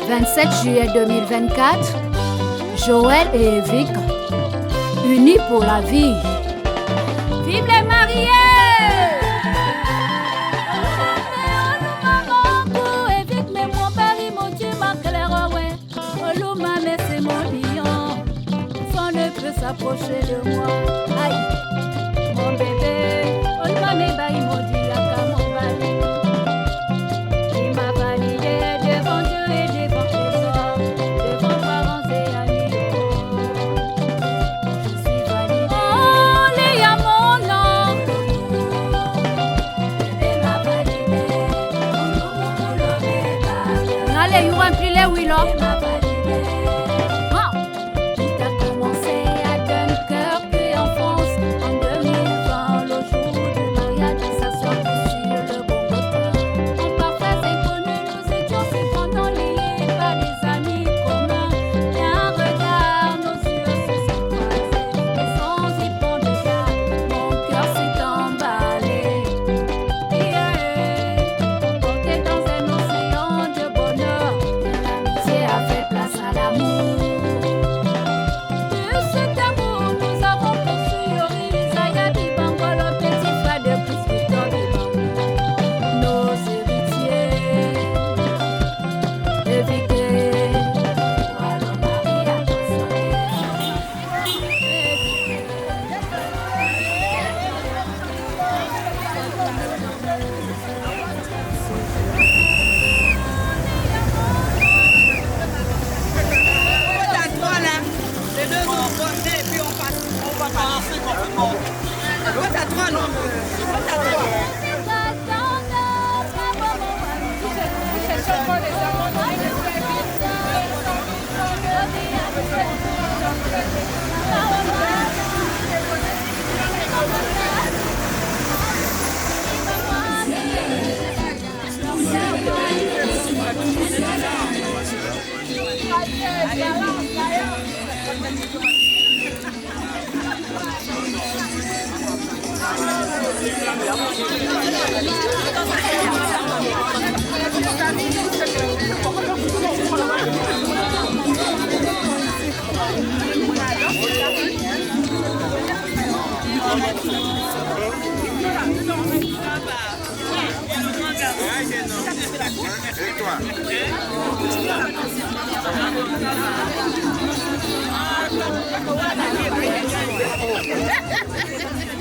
27 juillet 2024, Joël et Evic, unis pour la vie. Vive les mariés! S'approcher de moi, aïe, mon bébé, on m'a m'ébahi, mon Dieu, à mon mari. Il m'a validé devant Dieu et devant les hommes, devant parents et amis. Je suis validé. Oh, les à mon nom. Il m'a validé. Allez, il remplit les oui, là.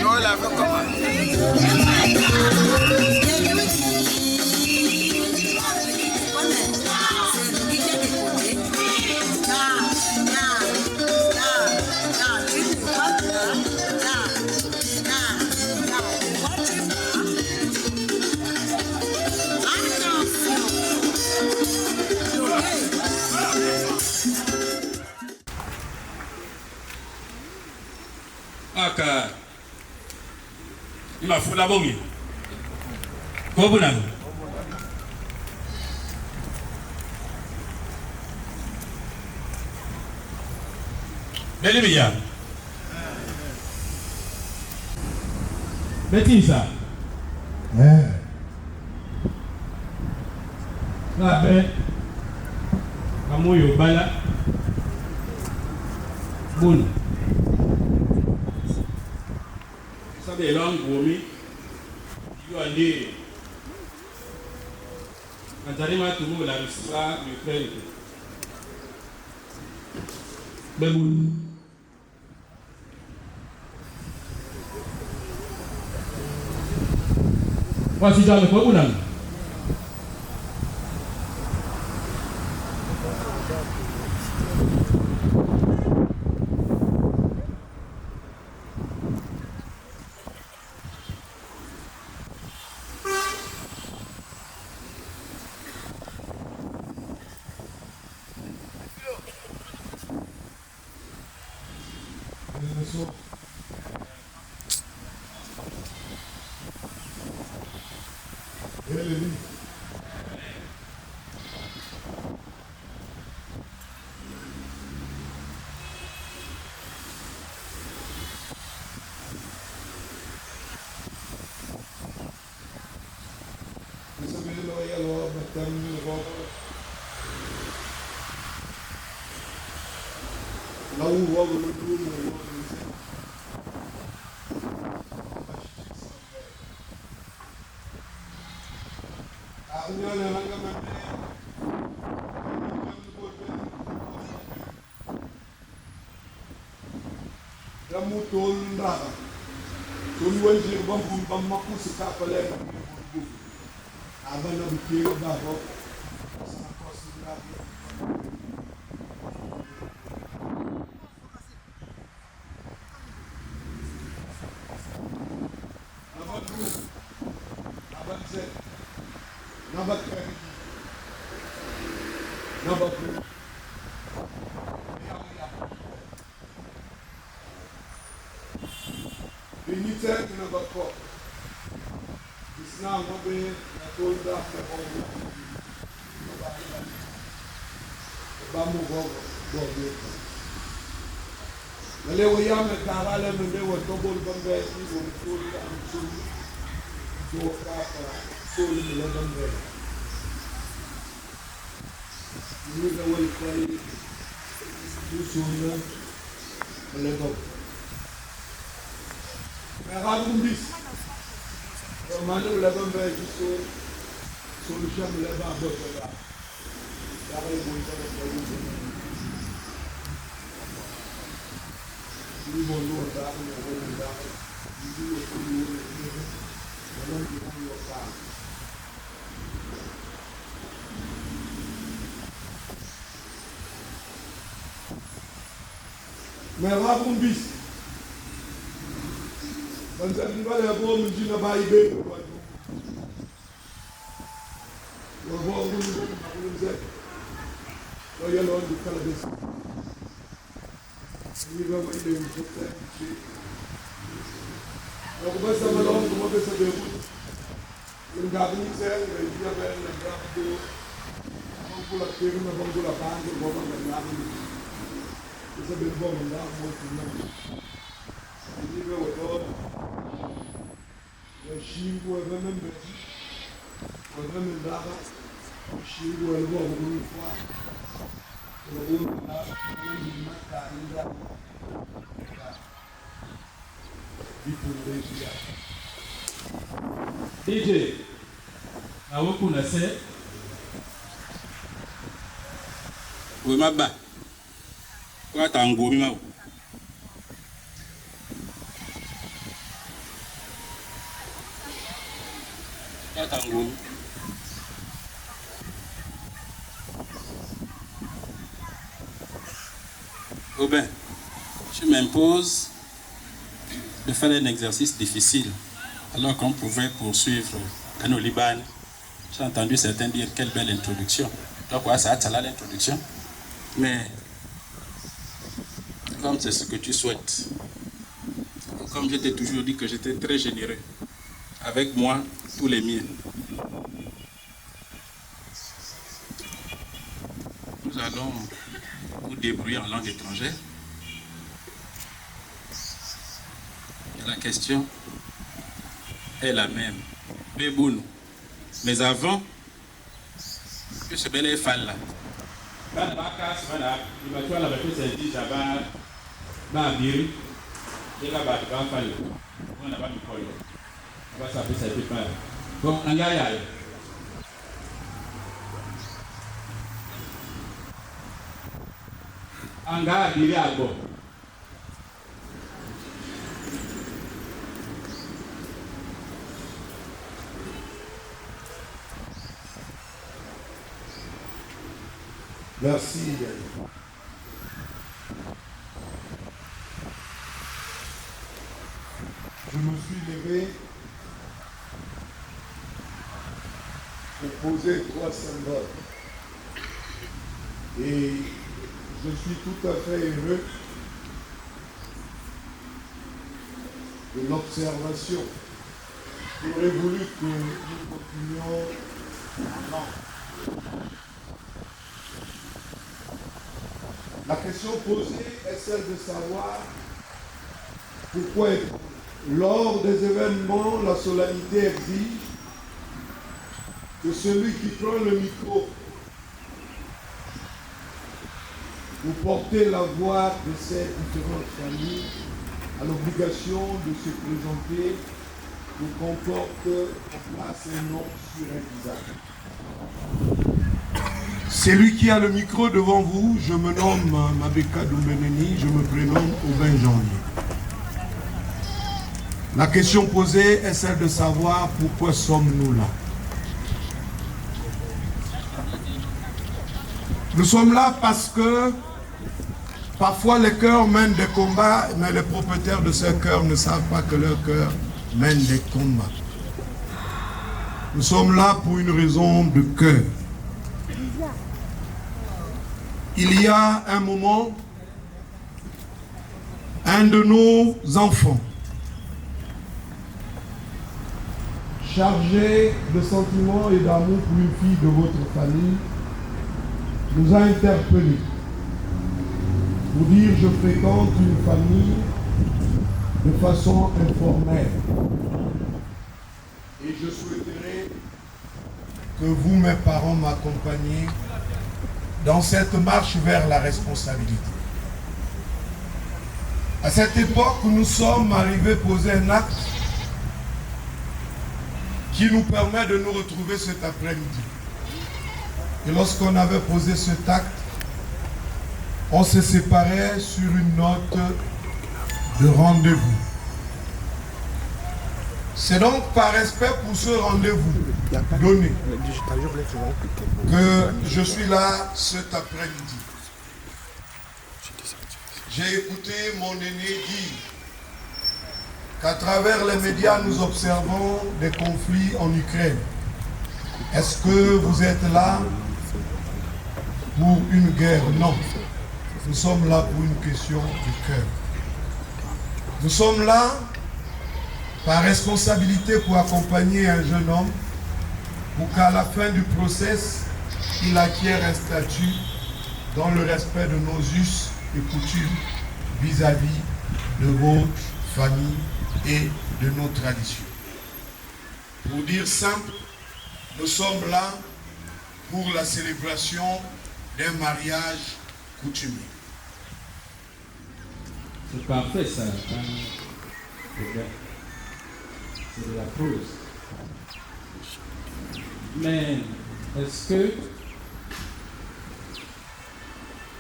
Non, la veut comment? Aka ima fula bongi ko bunan Belibia Betisa Abe Kamuyo bala Bun Sabe long gomi you are there Antarima tumu la Russia Ukraine Bebun Wasi jale ko unan là où on va le tour, Ramutol Raga. Tuan Jirbam Bumbam Maku Sikapale. Abana Bukir Babo. Lewa yame tarale mende wa tobol bambe si wo toli am sulu do ka toli le bambe ni da wal kwai du sulu le go me radum bis manu le bambe si sulu sham le ba bo la da re bo ta ko Nous allons mais rabon bis banzani bale abo mjina baibe wa bo ngulu wa yalo ndu kala bis ni ba mai le mfuta wa kubasa malon kuma besa bebu ngabuni sel ngia bel ngabdo ngula tegu na ngula bangu boba ngabuni esa bebu nganda mo tuna ni be wodo ya shingu wa remembe wa remembe daga shingu wa bo ngulu kwa DJ, na woku na se. We maba. Kwa tango mi mau. Kwa tango. Robin, je m'impose de faire un exercice difficile alors qu'on pouvait poursuivre Kano Liban. J'ai entendu certains dire quelle belle introduction. Donc, ça a été l'introduction. Mais, comme c'est ce que tu souhaites, comme je t'ai toujours dit que j'étais très généreux, avec moi, tous les miens. Nous allons vous débrouiller en langue étrangère. Et la question est la même. Beboun. Mais avant que ce bel effal là. Bon, Anga diri agbo. Merci. Je me suis levé pour poser 3 symboles. Et je suis tout à fait heureux de l'observation. J'aurais voulu que nous continuions avant. La question posée est celle de savoir pourquoi, lors des événements, la solennité exige que celui qui prend le micro pour porter la voix de ces différentes familles à l'obligation de se présenter pour qu'on porte en place un nom sur un visage. C'est lui qui a le micro devant vous. Je me nomme Mabeka Doumeneni, je me prénomme Aubin Janvier. La question posée est celle de savoir pourquoi sommes-nous là. Nous sommes là parce que parfois les cœurs mènent des combats, mais les propriétaires de ces cœurs ne savent pas que leurs cœurs mènent des combats. Nous sommes là pour une raison de cœur. Il y a un moment, un de nos enfants, chargé de sentiments et d'amour pour une fille de votre famille, nous a interpellés pour dire je fréquente une famille de façon informelle et je souhaiterais que vous, mes parents, m'accompagniez dans cette marche vers la responsabilité. À cette époque où nous sommes arrivés poser un acte qui nous permet de nous retrouver cet après-midi. Et lorsqu'on avait posé cet acte, on se séparait sur une note de rendez-vous. C'est donc par respect pour ce rendez-vous donné que je suis là cet après-midi. J'ai écouté mon aîné dire qu'à travers les médias, nous observons des conflits en Ukraine. Est-ce que vous êtes là pour une guerre? Non. Nous sommes là pour une question du cœur. Nous sommes là par responsabilité pour accompagner un jeune homme pour qu'à la fin du process, il acquiert un statut dans le respect de nos us et coutumes vis-à-vis de votre famille et de nos traditions. Pour dire simple, nous sommes là pour la célébration d'un mariage coutumier. C'est parfait ça, c'est de la prose. Mais est-ce que,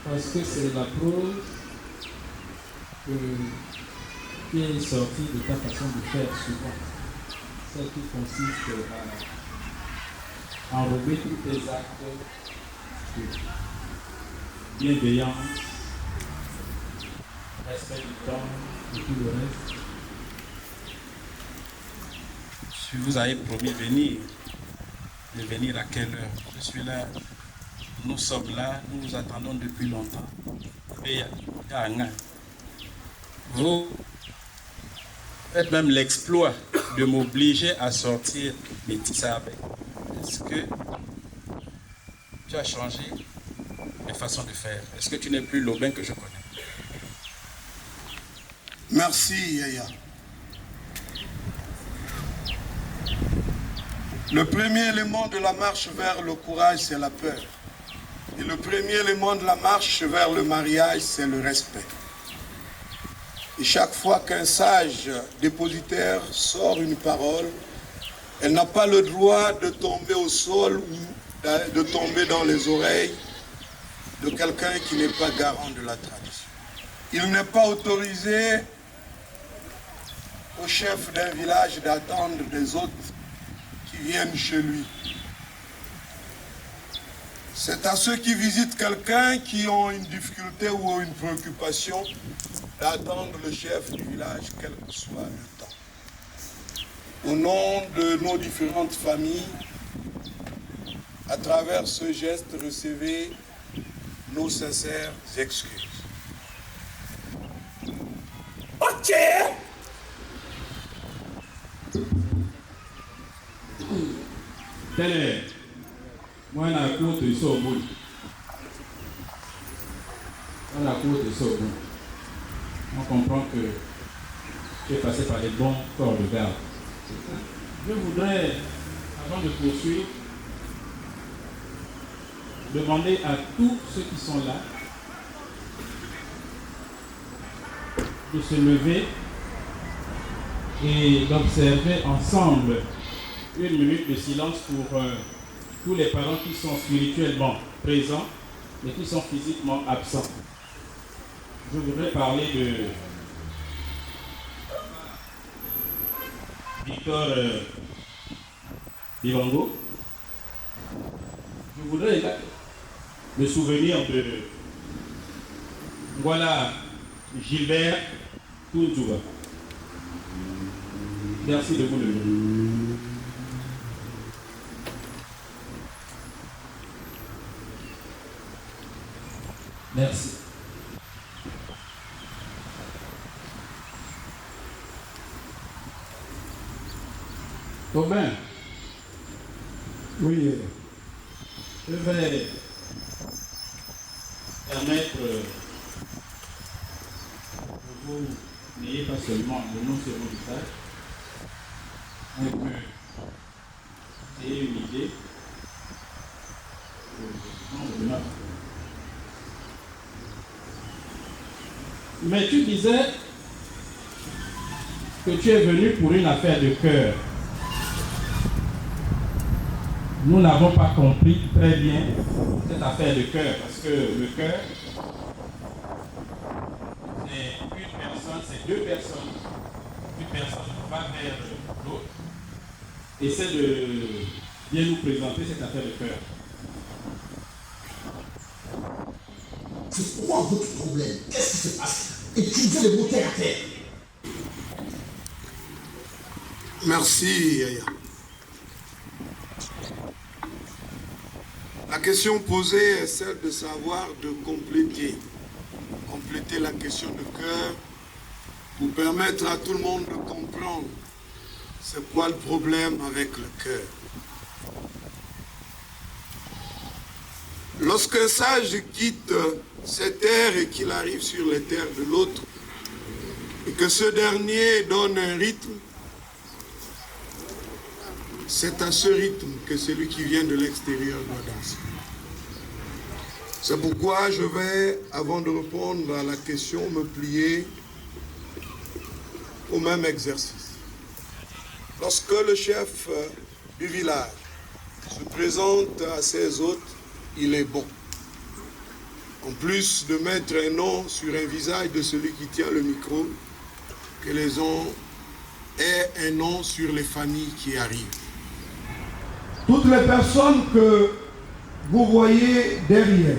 parce que c'est de la prose qui est sortie de ta façon de faire souvent, celle qui consiste à enrober tous tes actes de bienveillance, respect du temps et tout le reste. Si vous avez promis de venir à quelle heure? Je suis là, nous sommes là, nous vous attendons depuis longtemps. Mais vous faites même l'exploit de m'obliger à sortir Métissa avec. Est-ce que tu as changé les façons de faire? Est-ce que tu n'es plus l'Aubin que je connais? Merci, Yaya. Le premier élément de la marche vers le courage, c'est la peur. Et le premier élément de la marche vers le mariage, c'est le respect. Et chaque fois qu'un sage dépositaire sort une parole, elle n'a pas le droit de tomber au sol ou de tomber dans les oreilles de quelqu'un qui n'est pas garant de la tradition. Il n'est pas autorisé au chef d'un village d'attendre des autres qui viennent chez lui. C'est à ceux qui visitent quelqu'un qui ont une difficulté ou une préoccupation d'attendre le chef du village, quel que soit le temps. Au nom de nos différentes familles, à travers ce geste, recevez nos sincères excuses. Ok. Télé, moi la cour de Sorbonne. Dans la cour de Sorbonne, on comprend que tu es passé par les bons corps de garde. Je voudrais, avant de poursuivre, demander à tous ceux qui sont là de se lever et d'observer ensemble une minute de silence pour tous les parents qui sont spirituellement présents et qui sont physiquement absents. Je voudrais parler de Victor Divango. Je voudrais me souvenir de Gilbert Tounzouba. Merci de vous lever. Merci. Tobin. Oui. Je vais permettre que vous n'ayez pas seulement le nom sur vos visages, mais que vous ayez une idée de notre. Mais tu disais que tu es venu pour une affaire de cœur. Nous n'avons pas compris très bien cette affaire de cœur, parce que le cœur, c'est une personne, c'est deux personnes. Une personne va vers l'autre. Essaie de bien nous présenter cette affaire de cœur. C'est quoi votre problème? Qu'est-ce qui se passe? Étudiez les mots terre à terre. Merci, Yaya. La question posée est celle de savoir, de compléter la question de cœur pour permettre à tout le monde de comprendre c'est quoi le problème avec le cœur. Lorsqu'un sage quitte cette terre et qu'il arrive sur les terres de l'autre, et que ce dernier donne un rythme, c'est à ce rythme que celui qui vient de l'extérieur doit danser. C'est pourquoi je vais, avant de répondre à la question, me plier au même exercice. Lorsque le chef du village se présente à ses hôtes, il est bon. En plus de mettre un nom sur un visage de celui qui tient le micro, que les uns aient un nom sur les familles qui arrivent. Toutes les personnes que vous voyez derrière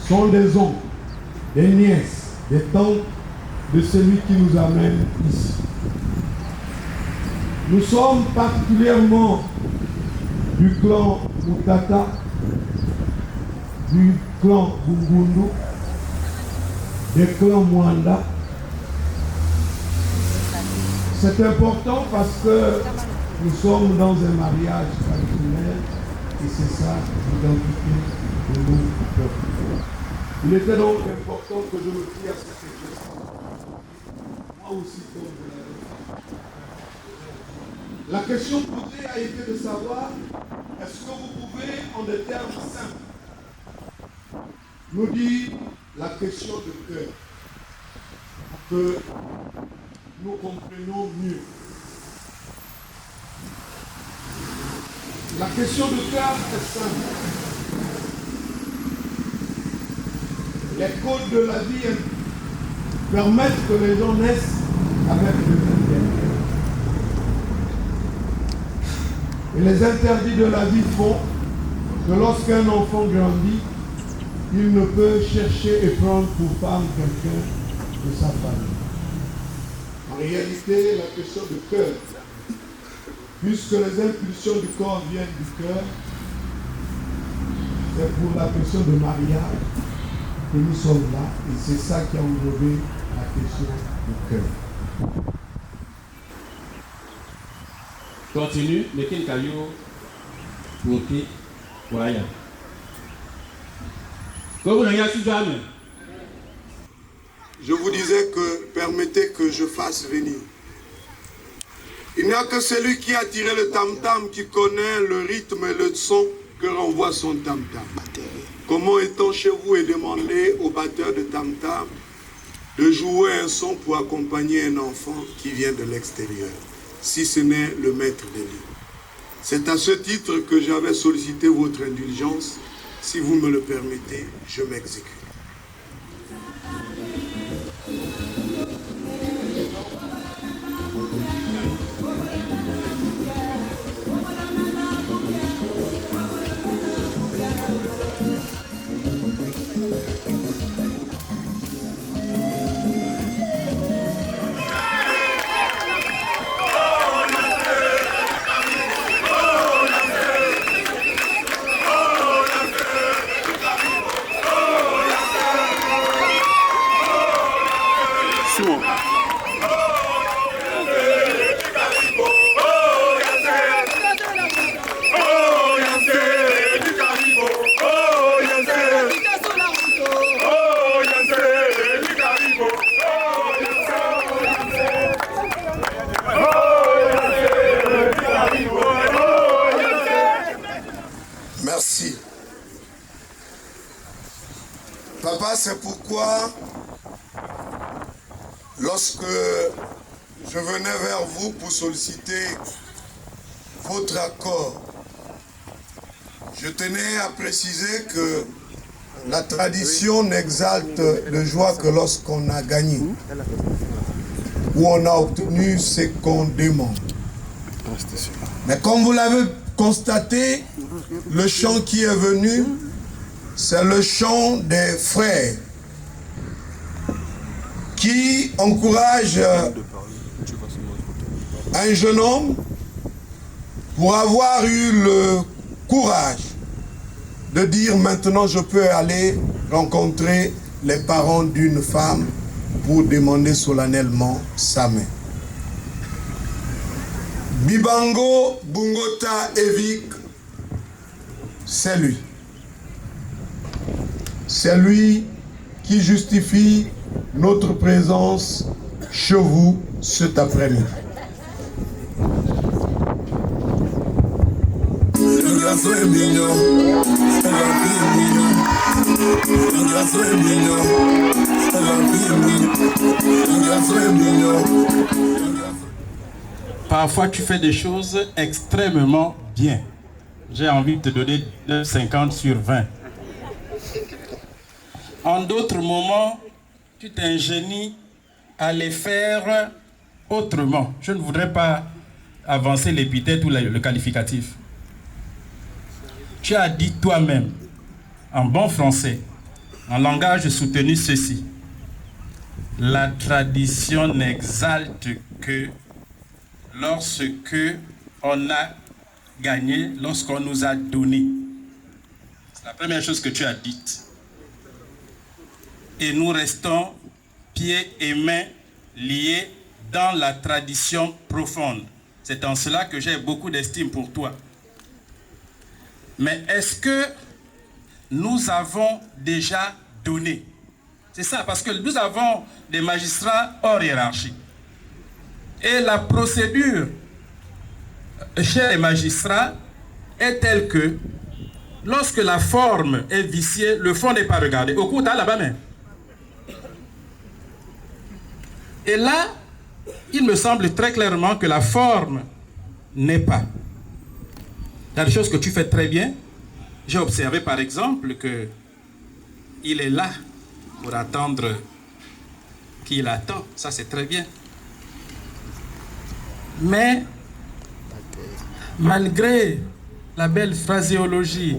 sont des oncles, des nièces, des tantes de celui qui nous amène ici. Nous sommes particulièrement du clan Mutata, du clan Bungundu, des clans Mwanda. C'est important parce que nous sommes dans un mariage traditionnel et c'est ça l'identité de nos peuples. Il était donc important que je me plie à cette question. Moi aussi, comme vous l'avez fait. La question posée a été de savoir, est-ce que vous pouvez, en des termes simples, nous dire la question de cœur, pour que nous comprenions mieux. La question de cœur est simple. Les codes de la vie permettent que les gens naissent avec des interdits. Et les interdits de la vie font que lorsqu'un enfant grandit, il ne peut chercher et prendre pour femme quelqu'un de sa famille. En réalité, la question de cœur, puisque les impulsions du corps viennent du cœur, c'est pour la question de mariage que nous sommes là, et c'est ça qui a enlevé la question du cœur. Continue, mais quel caillou pour qui voyez. Je vous disais que permettez que je fasse venir. Il n'y a que celui qui a tiré le tam-tam qui connaît le rythme et le son que renvoie son tam-tam. Comment est-on chez vous et demandez au batteur de tam-tam de jouer un son pour accompagner un enfant qui vient de l'extérieur, si ce n'est le maître des lieux. C'est à ce titre que j'avais sollicité votre indulgence. Si vous me le permettez, je m'exécute. Merci. Papa, c'est pourquoi, lorsque je venais vers vous pour solliciter votre accord, je tenais à préciser que la tradition n'exalte de joie que lorsqu'on a gagné, ou on a obtenu ce qu'on demande. Mais comme vous l'avez constaté, le chant qui est venu, c'est le chant des frères qui encourage un jeune homme pour avoir eu le courage de dire maintenant je peux aller rencontrer les parents d'une femme pour demander solennellement sa main. Bibango Bungota Evik, c'est lui. C'est lui qui justifie notre présence chez vous cet après-midi. Parfois, tu fais des choses extrêmement bien. J'ai envie de te donner 50 sur 20. En d'autres moments, tu t'ingénies à les faire autrement. Je ne voudrais pas avancer l'épithète ou le qualificatif. Tu as dit toi-même, en bon français, en langage soutenu, ceci. La tradition n'exalte que lorsque on a gagné, lorsqu'on nous a donné. C'est la première chose que tu as dite. Et nous restons pieds et mains liés dans la tradition profonde. C'est en cela que j'ai beaucoup d'estime pour toi. Mais est-ce que nous avons déjà donné? C'est ça, parce que nous avons des magistrats hors hiérarchie. Et la procédure chez les magistrats est telle que lorsque la forme est viciée, le fond n'est pas regardé. Au coup, tu as là-bas même. Et là, il me semble très clairement que la forme n'est pas. Il y a des choses que tu fais très bien. J'ai observé par exemple que il est là pour attendre qu'il attend. Ça, c'est très bien. Mais malgré la belle phraséologie,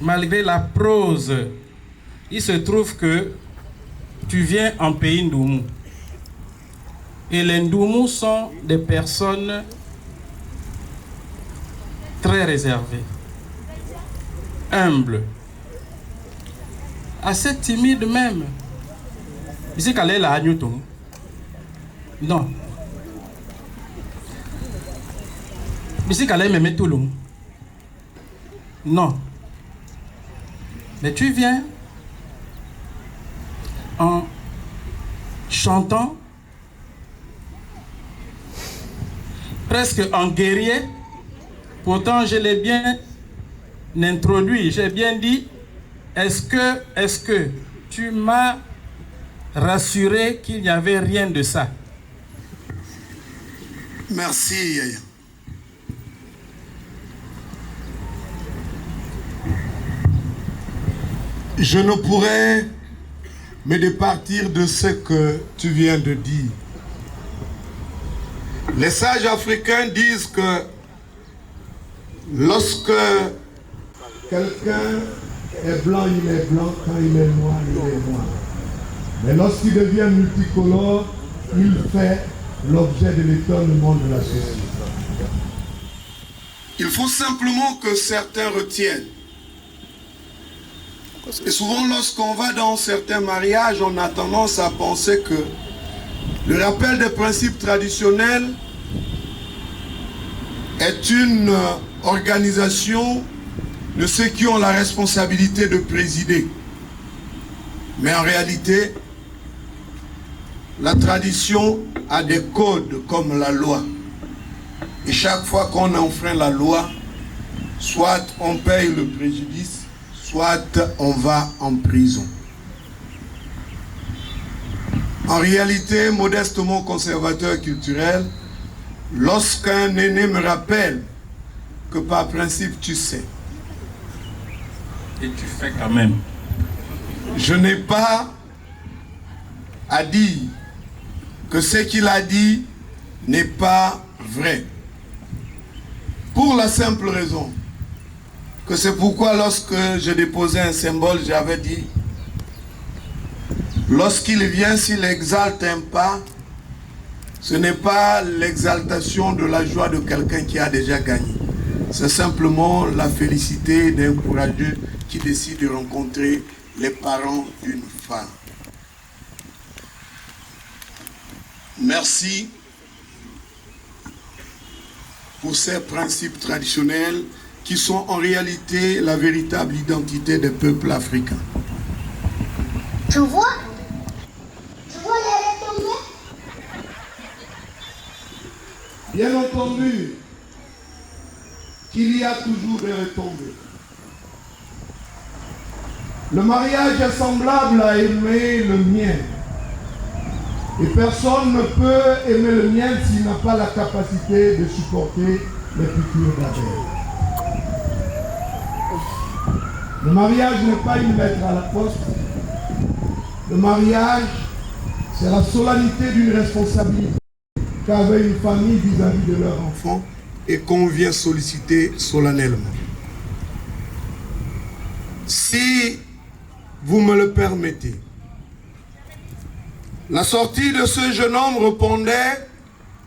malgré la prose, il se trouve que tu viens en pays Ndoumou. Et les Ndoumou sont des personnes très réservées, humbles, assez timides même. Ici, qu'elle est là à Newton. Non. Ici, qu'elle est même tout long. Non. Mais tu viens en chantant, presque en guerrier. Pourtant, je l'ai bien introduit. J'ai bien dit, est-ce que tu m'as rassuré qu'il n'y avait rien de ça. Merci, Yaya. Je ne pourrais me départir de ce que tu viens de dire. Les sages africains disent que lorsque quelqu'un est blanc, il est blanc. Quand il est noir, il est noir. Mais lorsqu'il devient multicolore, il fait l'objet de l'étonnement de la société. Il faut simplement que certains retiennent. Et souvent, lorsqu'on va dans certains mariages, on a tendance à penser que le rappel des principes traditionnels est une organisation de ceux qui ont la responsabilité de présider. Mais en réalité, la tradition a des codes comme la loi. Et chaque fois qu'on enfreint la loi, soit on paye le préjudice, soit on va en prison. En réalité, modestement conservateur culturel, lorsqu'un aîné me rappelle que par principe tu sais, Et tu fais quand même. je n'ai pas à dire que ce qu'il a dit n'est pas vrai. Pour la simple raison que c'est pourquoi lorsque je déposais un symbole, j'avais dit, lorsqu'il vient, s'il exalte un pas, ce n'est pas l'exaltation de la joie de quelqu'un qui a déjà gagné. C'est simplement la félicité d'un courageux qui décide de rencontrer les parents d'une femme. Merci pour ces principes traditionnels qui sont en réalité la véritable identité des peuples africains. Tu vois les retombées? Bien entendu qu'il y a toujours des retombées. Le mariage est semblable à aimer le mien. Et personne ne peut aimer le mien s'il n'a pas la capacité de supporter les piqûres d'abeilles. Le mariage n'est pas une lettre à la poste. Le mariage, c'est la solennité d'une responsabilité qu'avait une famille vis-à-vis de leur enfant et qu'on vient solliciter solennellement. Si vous me le permettez, la sortie de ce jeune homme répondait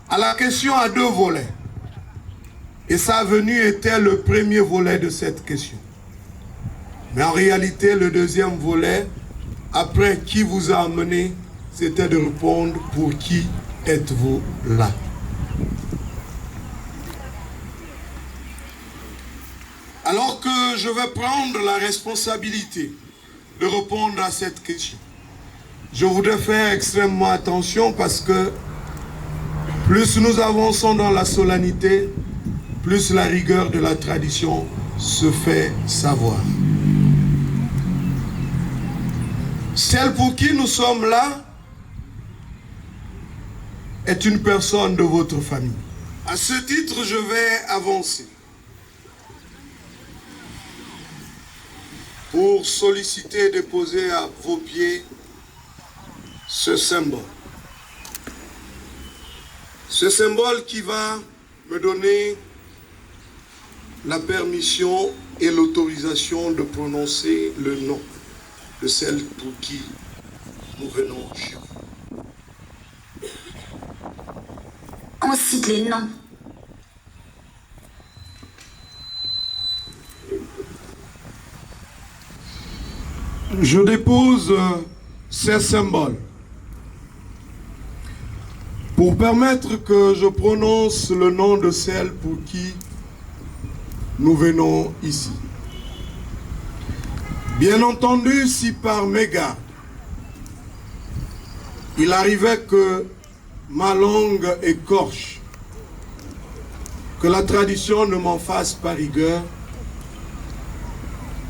à la question à deux volets. Et sa venue était le premier volet de cette question. Mais en réalité, le deuxième volet, après qui vous a amené, c'était de répondre pour qui êtes-vous là? Alors que je vais prendre la responsabilité de répondre à cette question, je voudrais faire extrêmement attention parce que plus nous avançons dans la solennité, plus la rigueur de la tradition se fait savoir. Celle pour qui nous sommes là est une personne de votre famille. À ce titre, je vais avancer pour solliciter et déposer à vos pieds ce symbole. Ce symbole qui va me donner la permission et l'autorisation de prononcer le nom de celle pour qui nous venons chez vous. On cite les noms. Je dépose ces symboles pour permettre que je prononce le nom de celle pour qui nous venons ici. Bien entendu, si par mégarde, il arrivait que ma langue écorche, que la tradition ne m'en fasse pas rigueur,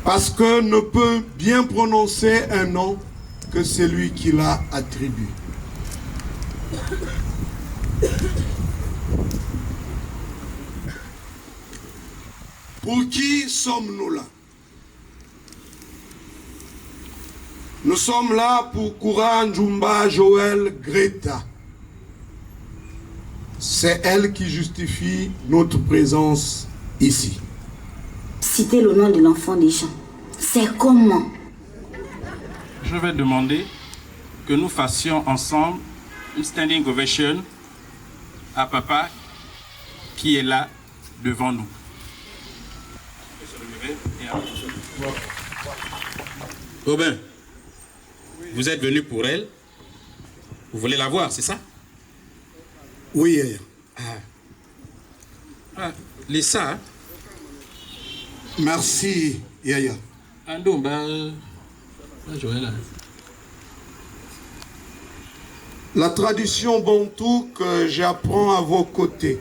parce que ne peut bien prononcer un nom que celui qui l'a attribué. Pour qui sommes-nous là? Nous sommes là pour Koura Njumba Joël Greta. C'est elle qui justifie notre présence ici. Citez le nom de l'enfant des gens. C'est comment? Je vais demander que nous fassions ensemble une standing ovation à papa qui est là devant nous. Robin, vous êtes venu pour elle. Vous voulez la voir, c'est ça? Oui, Yaya. Lisa. Hein? Merci, Yaya. La tradition bantou que j'apprends à vos côtés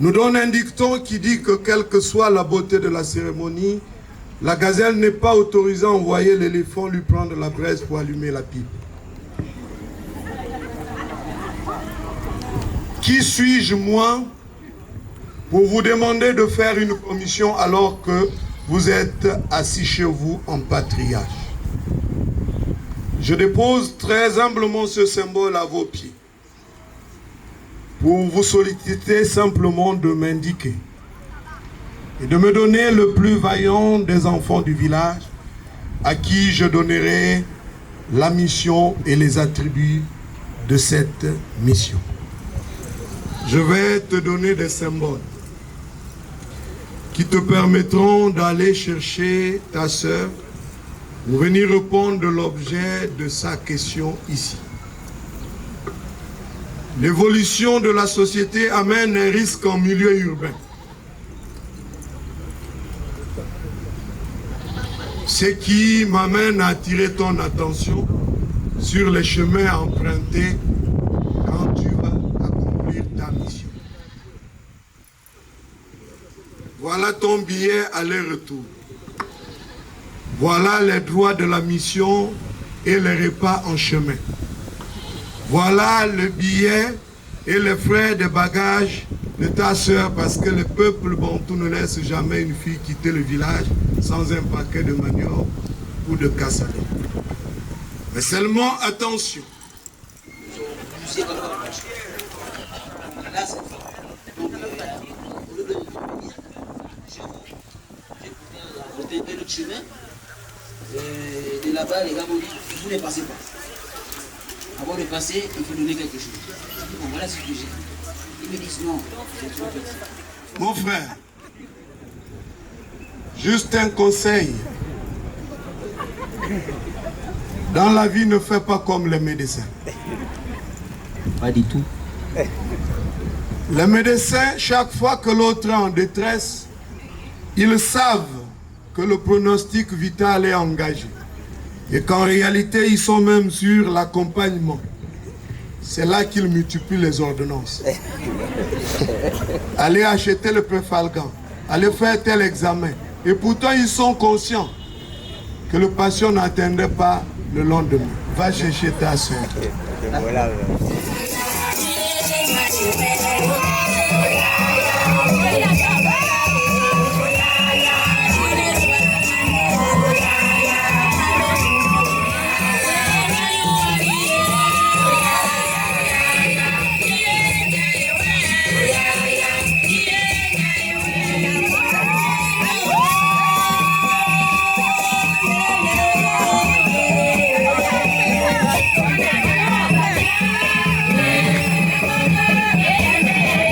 nous donne un dicton qui dit que quelle que soit la beauté de la cérémonie, la gazelle n'est pas autorisée à envoyer l'éléphant lui prendre la braise pour allumer la pipe. Qui suis-je, moi, pour vous demander de faire une commission alors que vous êtes assis chez vous en patriarche? Je dépose très humblement ce symbole à vos pieds pour vous solliciter simplement de m'indiquer et de me donner le plus vaillant des enfants du village à qui je donnerai la mission et les attributs de cette mission. Je vais te donner des symboles qui te permettront d'aller chercher ta sœur pour venir répondre de l'objet de sa question ici. L'évolution de la société amène un risque en milieu urbain. Ce qui m'amène à attirer ton attention sur les chemins à emprunter quand tu vas accomplir ta mission. Voilà ton billet aller-retour. Voilà les droits de la mission et les repas en chemin. Voilà le billet et les frais de bagages de ta sœur, parce que le peuple bantou ne laisse jamais une fille quitter le village sans un paquet de manioc ou de cassalé. Mais seulement attention. De là-bas, les gars m'ont dit, vous ne passez pas. Avant de passer, il faut donner quelque chose. Je dis, bon, voilà ce que j'ai. Ils me disent, non, c'est trop petit. Mon frère, juste un conseil. Dans la vie, ne fais pas comme les médecins. Pas du tout. Les médecins, chaque fois que l'autre est en détresse, ils savent que le pronostic vital est engagé. Et qu'en réalité, ils sont même sur l'accompagnement. C'est là qu'ils multiplient les ordonnances. Allez acheter le préfalgan, allez faire tel examen. Et pourtant, ils sont conscients que le patient n'attendait pas le lendemain. Va chercher ta soeur. Voilà. Yeah.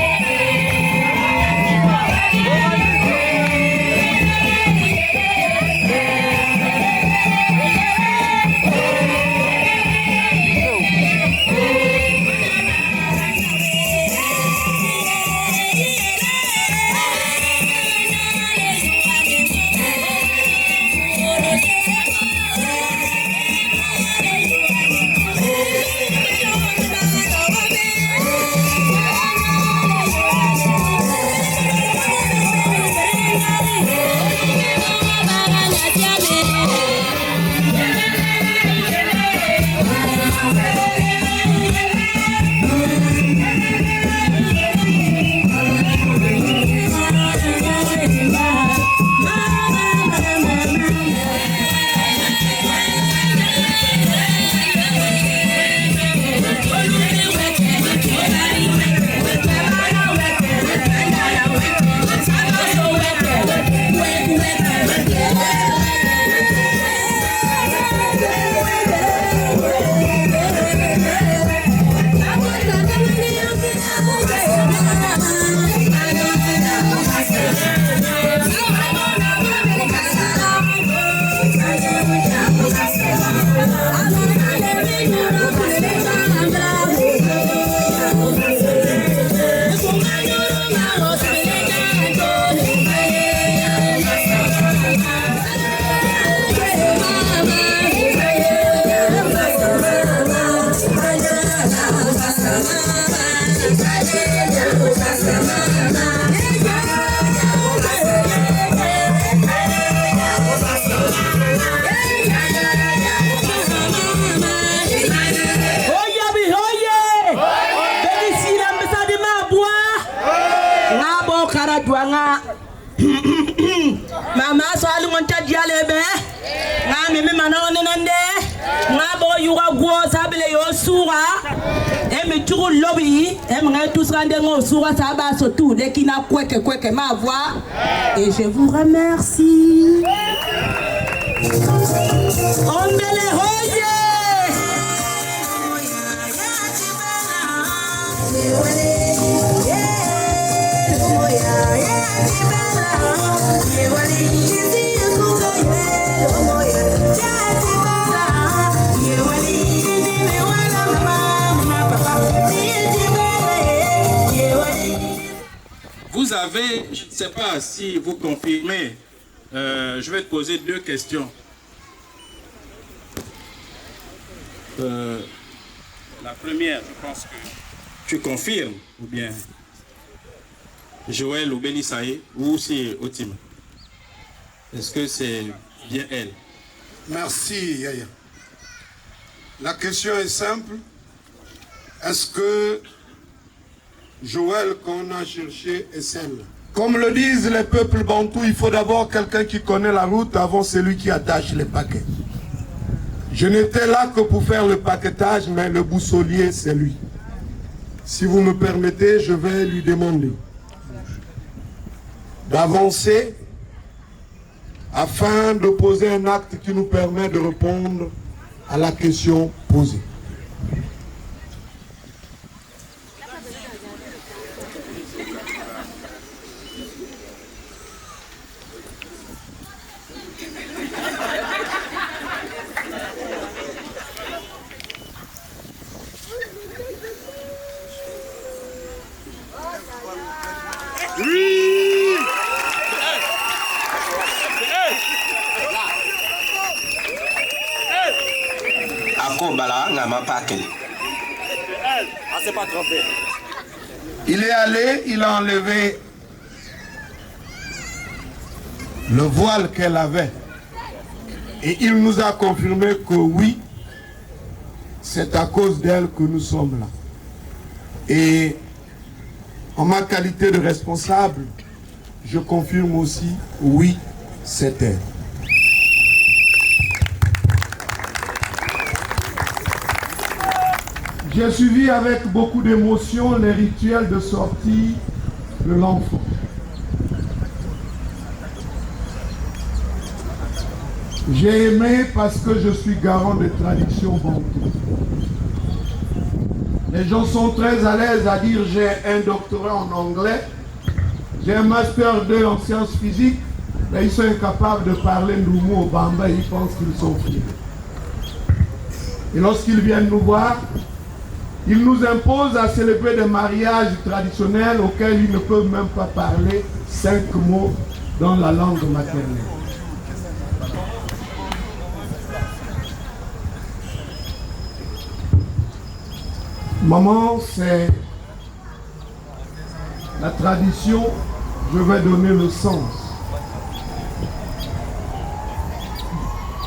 nga mama swali ngonta dialebe nga meme manone nande nga bo yuga gwo sabele yo sura emi turu lobby nga tous rande ngo sura saba so tout dès qu'il n'a kweke ma voix et je vous remercie. Ombele hoye Vous avez, je ne sais pas si vous confirmez, je vais te poser deux questions. La première, je pense que tu confirmes, ou bien Joël ou Bélissaï, ou c'est Otim. Est-ce que c'est bien elle? Merci, Yaya. La question est simple. Est-ce que Joël qu'on a cherché est celle? Comme le disent les peuples bantous, il faut d'abord quelqu'un qui connaît la route avant celui qui attache les paquets. Je n'étais là que pour faire le paquetage, mais le boussolier, c'est lui. Si vous me permettez, je vais lui demander d'avancer afin de poser un acte qui nous permet de répondre à la question posée. Il est allé, il a enlevé le voile qu'elle avait. Et il nous a confirmé que oui, c'est à cause d'elle que nous sommes là. Et en ma qualité de responsable, je confirme aussi, oui, c'est elle. J'ai suivi avec beaucoup d'émotion les rituels de sortie de l'enfant. J'ai aimé parce que je suis garant des traditions bantoues. Les gens sont très à l'aise à dire j'ai un doctorat en anglais, j'ai un master 2 en sciences physiques, mais ils sont incapables de parler Ndoumou au Bamba et ils pensent qu'ils sont fiers. Et lorsqu'ils viennent nous voir, ils nous imposent à célébrer des mariages traditionnels auxquels ils ne peuvent même pas parler 5 mots dans la langue maternelle. Maman, c'est la tradition, je vais donner le sens.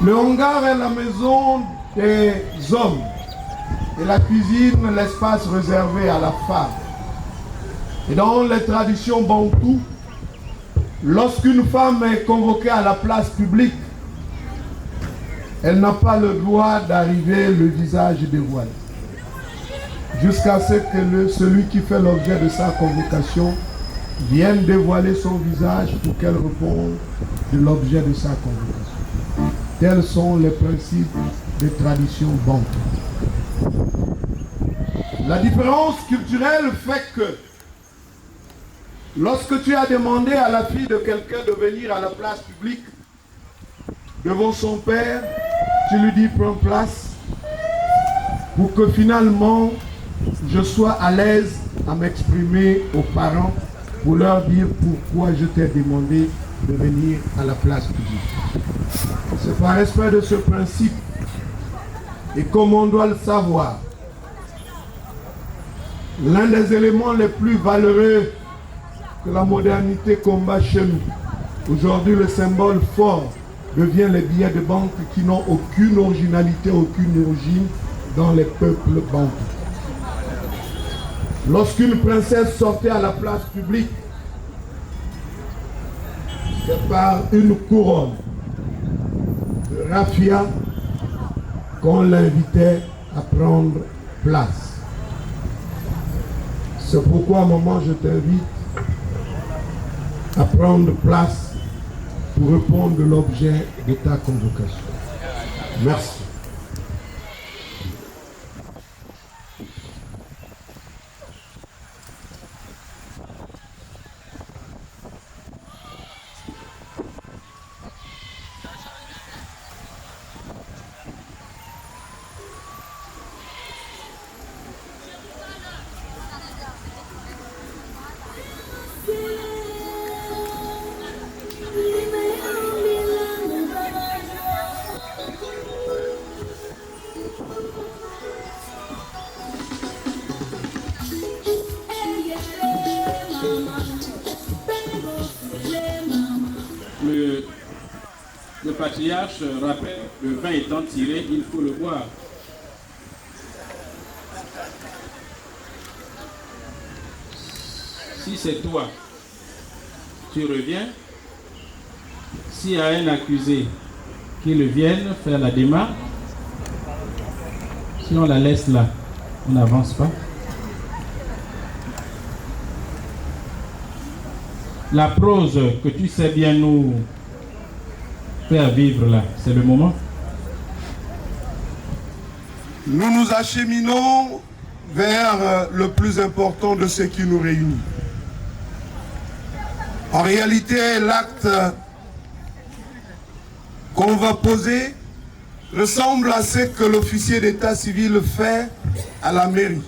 Le hangar est la maison des hommes. Et la cuisine, l'espace réservé à la femme. Et dans les traditions bantoues, lorsqu'une femme est convoquée à la place publique, elle n'a pas le droit d'arriver le visage dévoilé. Jusqu'à ce que celui qui fait l'objet de sa convocation vienne dévoiler son visage pour qu'elle réponde de l'objet de sa convocation. Tels sont les principes des traditions bantoues. La différence culturelle fait que lorsque tu as demandé à la fille de quelqu'un de venir à la place publique devant son père, tu lui dis prends place pour que finalement je sois à l'aise à m'exprimer aux parents pour leur dire pourquoi je t'ai demandé de venir à la place publique. C'est par respect de ce principe et comme on doit le savoir, l'un des éléments les plus valeureux que la modernité combat chez nous. Aujourd'hui, le symbole fort devient les billets de banque qui n'ont aucune originalité, aucune origine dans les peuples bantous. Lorsqu'une princesse sortait à la place publique, c'est par une couronne de raffia qu'on l'invitait à prendre place. C'est pourquoi, maman, je t'invite à prendre place pour répondre de l'objet de ta convocation. Merci. Le patriarche rappelle, le vin étant tiré, il faut le boire. Si c'est toi, tu reviens. S'il y a un accusé, qu'il vienne faire la démarche. Si on la laisse là, on n'avance pas. La prose que tu sais bien nous faire vivre là, c'est le moment. Nous nous acheminons vers le plus important de ce qui nous réunit. En réalité, l'acte qu'on va poser ressemble à ce que l'officier d'état civil fait à la mairie.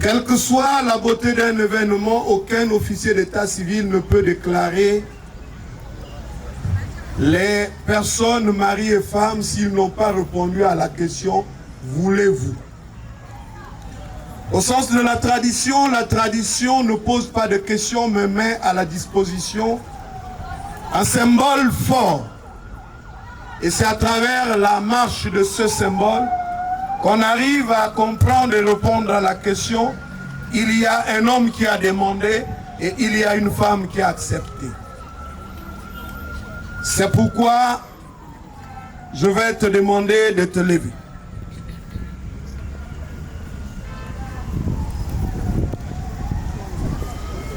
Quelle que soit la beauté d'un événement, aucun officier d'état civil ne peut déclarer les personnes, maris et femmes, s'ils n'ont pas répondu à la question « Voulez-vous » Au sens de la tradition ne pose pas de questions, mais met à la disposition un symbole fort. Et c'est à travers la marche de ce symbole qu'on arrive à comprendre et répondre à la question. Il y a un homme qui a demandé et il y a une femme qui a accepté. C'est pourquoi je vais te demander de te lever.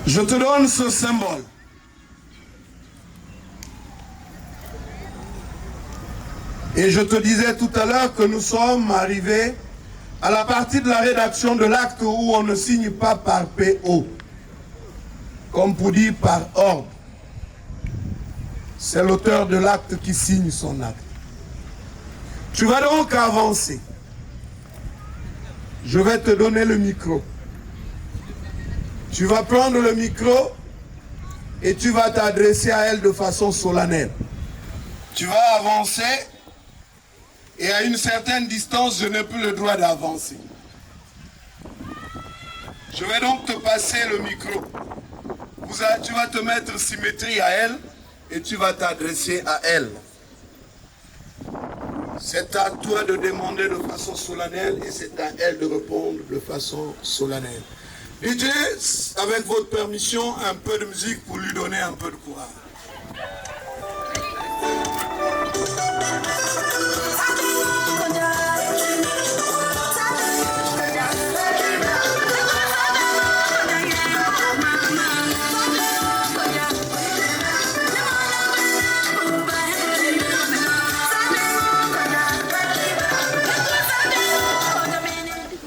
Je te donne ce symbole. Et je te disais tout à l'heure que nous sommes arrivés à la partie de la rédaction de l'acte où on ne signe pas par PO, comme pour dire par ordre. C'est l'auteur de l'acte qui signe son acte. Tu vas donc avancer. Je vais te donner le micro. Tu vas prendre le micro et tu vas t'adresser à elle de façon solennelle. Tu vas avancer et à une certaine distance, je n'ai plus le droit d'avancer. Je vais donc te passer le micro. Tu vas te mettre symétrie à elle et tu vas t'adresser à elle. C'est à toi de demander de façon solennelle et c'est à elle de répondre de façon solennelle. DJ, avec votre permission, un peu de musique pour lui donner un peu de courage.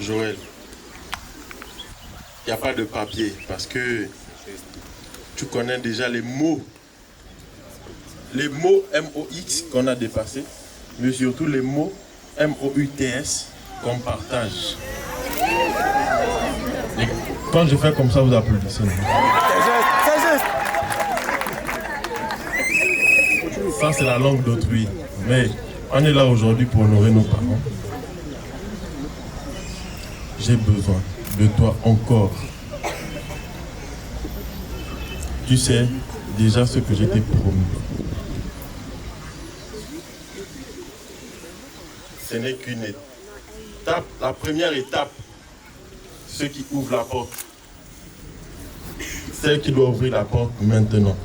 Joël, il n'y a pas de papier parce que tu connais déjà les mots MOX qu'on a dépassés, mais surtout les mots MOUTS qu'on partage. Et quand je fais comme ça, vous applaudissez. Ça, c'est la langue d'autrui. Mais on est là aujourd'hui pour honorer nos parents. J'ai besoin de toi encore. Tu sais déjà ce que je t'ai promis. Ce n'est qu'une étape, la première étape, ce qui ouvre la porte. Celle qui doit ouvrir la porte maintenant,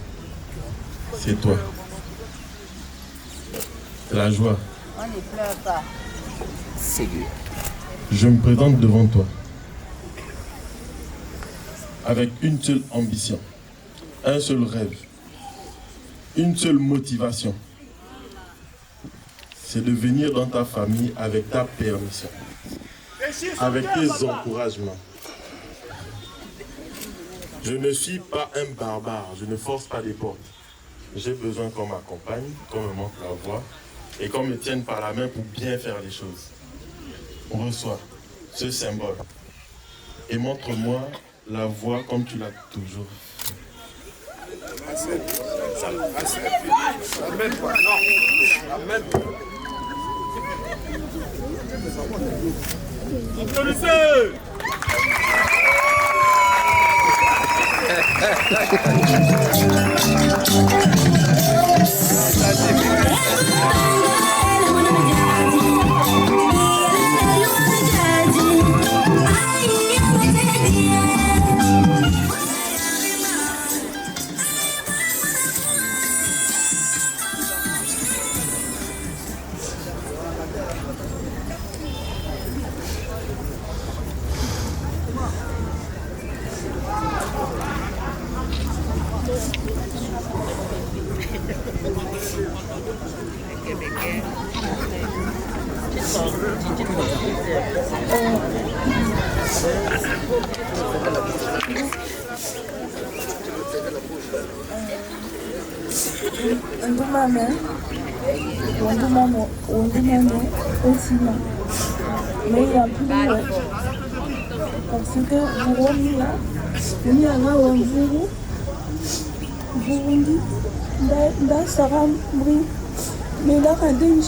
c'est toi. C'est la joie. On ne pleure pas. C'est Dieu. Je me présente devant toi avec une seule ambition, un seul rêve, une seule motivation. C'est de venir dans ta famille avec ta permission, avec tes encouragements. Je ne suis pas un barbare, je ne force pas des portes. J'ai besoin qu'on m'accompagne, qu'on me montre la voie et qu'on me tienne par la main pour bien faire les choses. Reçois ce symbole et montre-moi la voie comme tu l'as toujours fait. Mais il y a plus de parce que Burundi là, il y a un Burundi, dans Saramri, mais là, quand il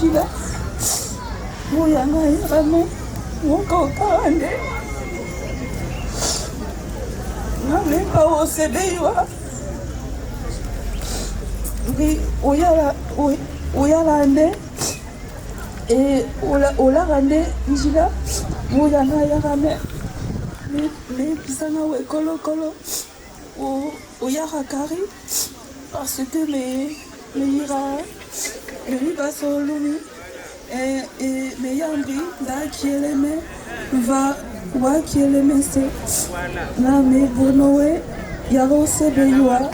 y a un ramen, on comprend. Non, mais pas au CDIO. Oui, où il y a la et ola rande njila muya na ya rame le pisana we kolo o ya hakari parce que le ira solumi et me yambi da kieleme va wa kieleme se na me bonowe ya rose beywa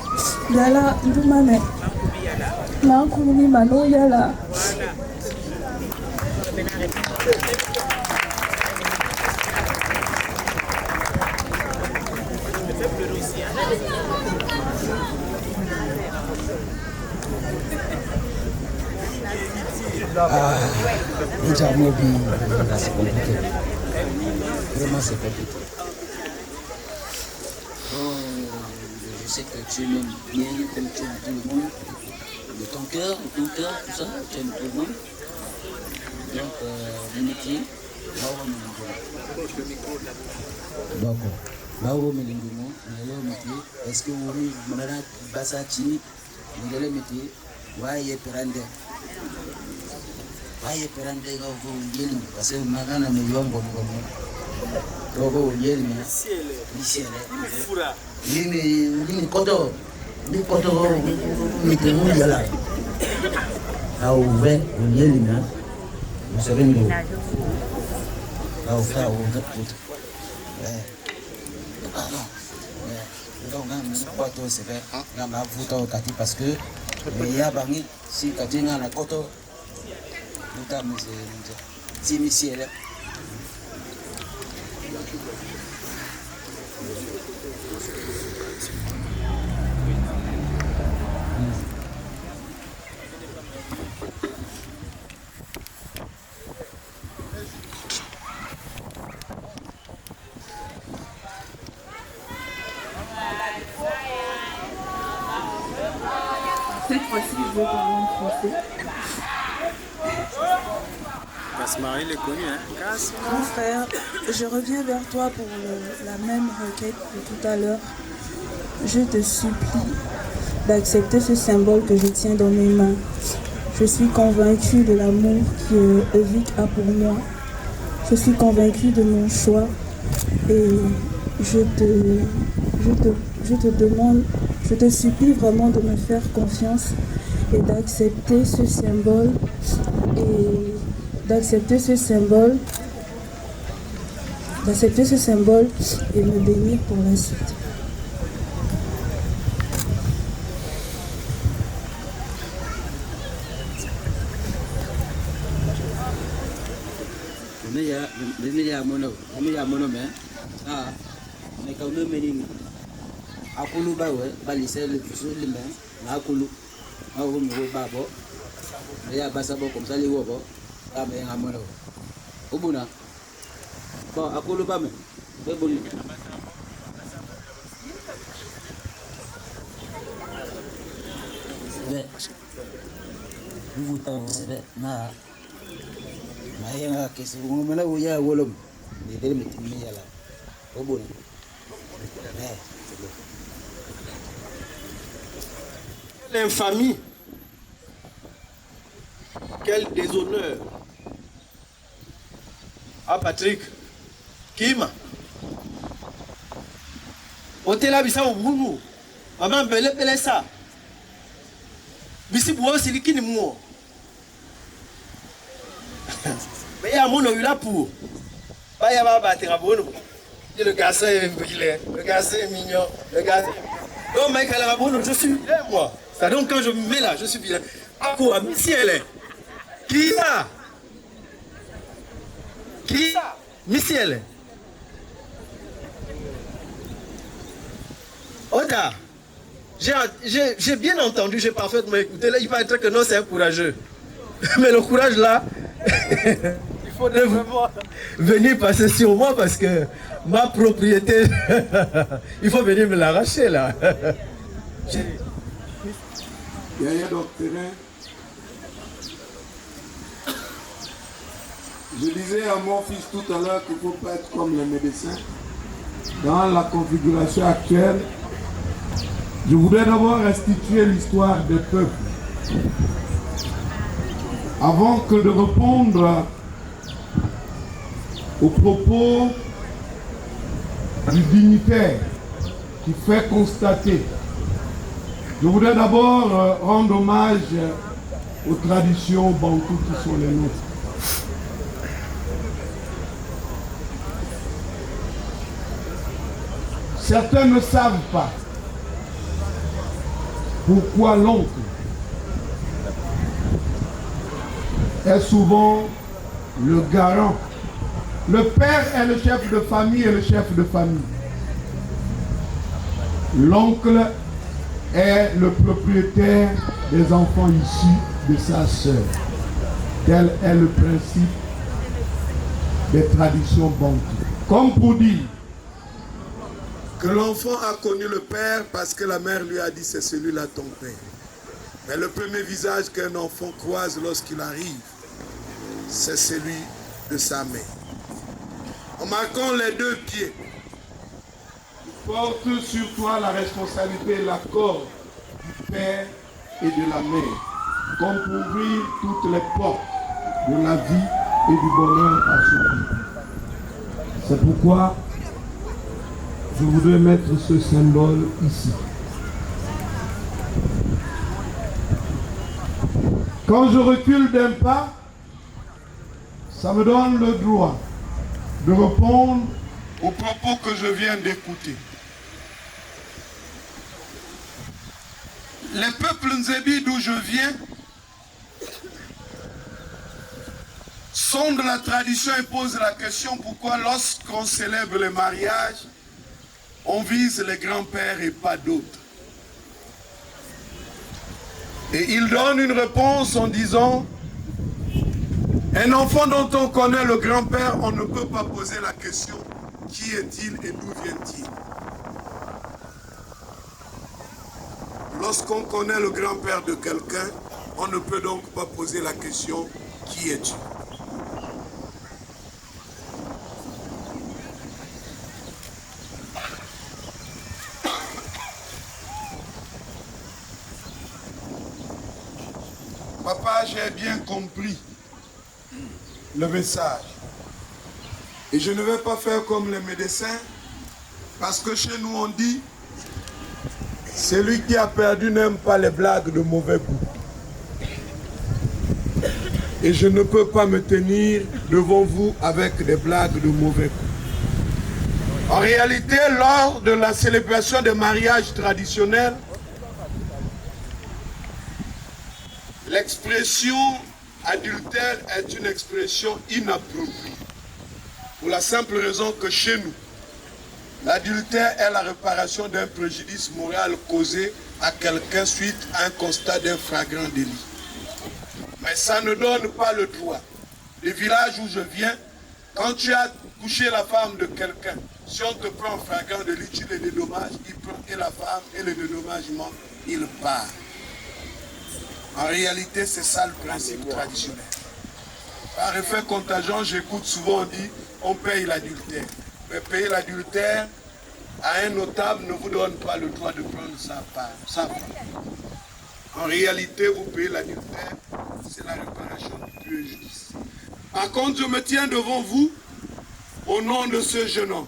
yala ndumane na kuni mano yala. Déjà, moi, c'est compliqué. Vraiment, c'est compliqué. Je sais que tu m'aimes bien, comme tu aimes tout le monde. De ton cœur, tout ça, tu aimes tout le monde. Donc, le métier, d'accord. Bawo melingimo, le métier. Est-ce que vous voulez me basa chini, le métier, waye perande. Waye perande ga vous yeli parce que magana me yombo ngomo. Rogo yeli me. Ciel. Fura. Limi koto. Ni koto mitemu yala. A ouvert yeli me. Vous savez nous. Là au frère au gars. Donc pas tout c'est fait. On a voté au Kati parce que il y a bangi si Kati na la koto. Nous avons si monsieur là. Cette fois-ci, je vais parler en français. Casse-Marie, il est connu, hein? Mon frère, je reviens vers toi pour la même requête de tout à l'heure. Je te supplie d'accepter ce symbole que je tiens dans mes mains. Je suis convaincue de l'amour que Evic a pour moi. Je suis convaincue de mon choix et je je te demande, je te supplie vraiment de me faire confiance et d'accepter ce symbole et me bénir pour la suite. Akulu ba we ba lisser le plus le main na akulu ma wo mi wo ba bo ya ba sa bo comme ça les wo bo ba me nga mono obuna bon akulu ba me be boli be vous t'en na yenga kesi wo mena wo ya wolom ni dele mi yala obuna Quelle infamie, quel déshonneur. Ah Patrick, Kima. Otela bisa obunu. Maman bele ça. Bisi bois silikini mo. Mais il y a mon là pour. Pas y a pas battre à bono. Le garçon est brillé, le garçon est mignon, le garçon. Oh mec, à la bonne, je suis vilain moi. Ça donc quand je me mets là, je suis vilain. À quoi, Missy elle est. Qui ça? Qui ça? Missy elle est. Oda, j'ai bien entendu, j'ai parfaitement écouté. Là, il va être que non, c'est un courageux. Mais le courage là, il faudrait vraiment venir passer sur moi parce que ma propriété, il faut venir me l'arracher là. Yaya Docterin, je disais à mon fils tout à l'heure qu'il ne faut pas être comme les médecins. Dans la configuration actuelle, je voudrais d'abord restituer l'histoire des peuples. Avant que de répondre aux propos du dignitaire qui fait constater, je voudrais d'abord rendre hommage aux traditions bantoues qui sont les nôtres. Certains ne savent pas pourquoi l'oncle est souvent le garant. Le père est le chef de famille et le chef de famille. L'oncle est le propriétaire des enfants issus de sa sœur. Tel est le principe des traditions bantoues. Comme pour dire que l'enfant a connu le père parce que la mère lui a dit c'est celui-là ton père. Mais le premier visage qu'un enfant croise lorsqu'il arrive, c'est celui de sa mère. En marquant les deux pieds, porte sur toi la responsabilité et l'accord du père et de la mère, comme pour ouvrir toutes les portes de la vie et du bonheur à ce. C'est pourquoi je voudrais mettre ce symbole ici. Quand je recule d'un pas, ça me donne le droit de répondre aux propos que je viens d'écouter. Les peuples Nzébi d'où je viens sont de la tradition et posent la question pourquoi lorsqu'on célèbre le mariage, on vise les grands-pères et pas d'autres. Et ils donnent une réponse en disant un enfant dont on connaît le grand-père, on ne peut pas poser la question qui est-il et d'où vient-il. Lorsqu'on connaît le grand-père de quelqu'un, on ne peut donc pas poser la question qui es-tu. Papa, j'ai bien compris le message. Et je ne vais pas faire comme les médecins, parce que chez nous on dit, Celui qui a perdu n'aime pas les blagues de mauvais goût. Et je ne peux pas me tenir devant vous avec des blagues de mauvais goût. En réalité, lors de la célébration des mariages traditionnels, l'expression adultère est une expression inappropriée. Pour la simple raison que chez nous, l'adultère est la réparation d'un préjudice moral causé à quelqu'un suite à un constat d'un flagrant délit. Mais ça ne donne pas le droit. Le village où je viens, quand tu as couché la femme de quelqu'un, si on te prend un flagrant délit, tu le dédommages, il prend et la femme et le dédommagement, il part. En réalité, c'est ça le principe traditionnel. Par effet contagion, j'écoute souvent dire on paye l'adultère. Mais payer l'adultère à un notable ne vous donne pas le droit de prendre sa part. En réalité, vous payez l'adultère, c'est la réparation du préjudice. Par contre, je me tiens devant vous au nom de ce jeune homme.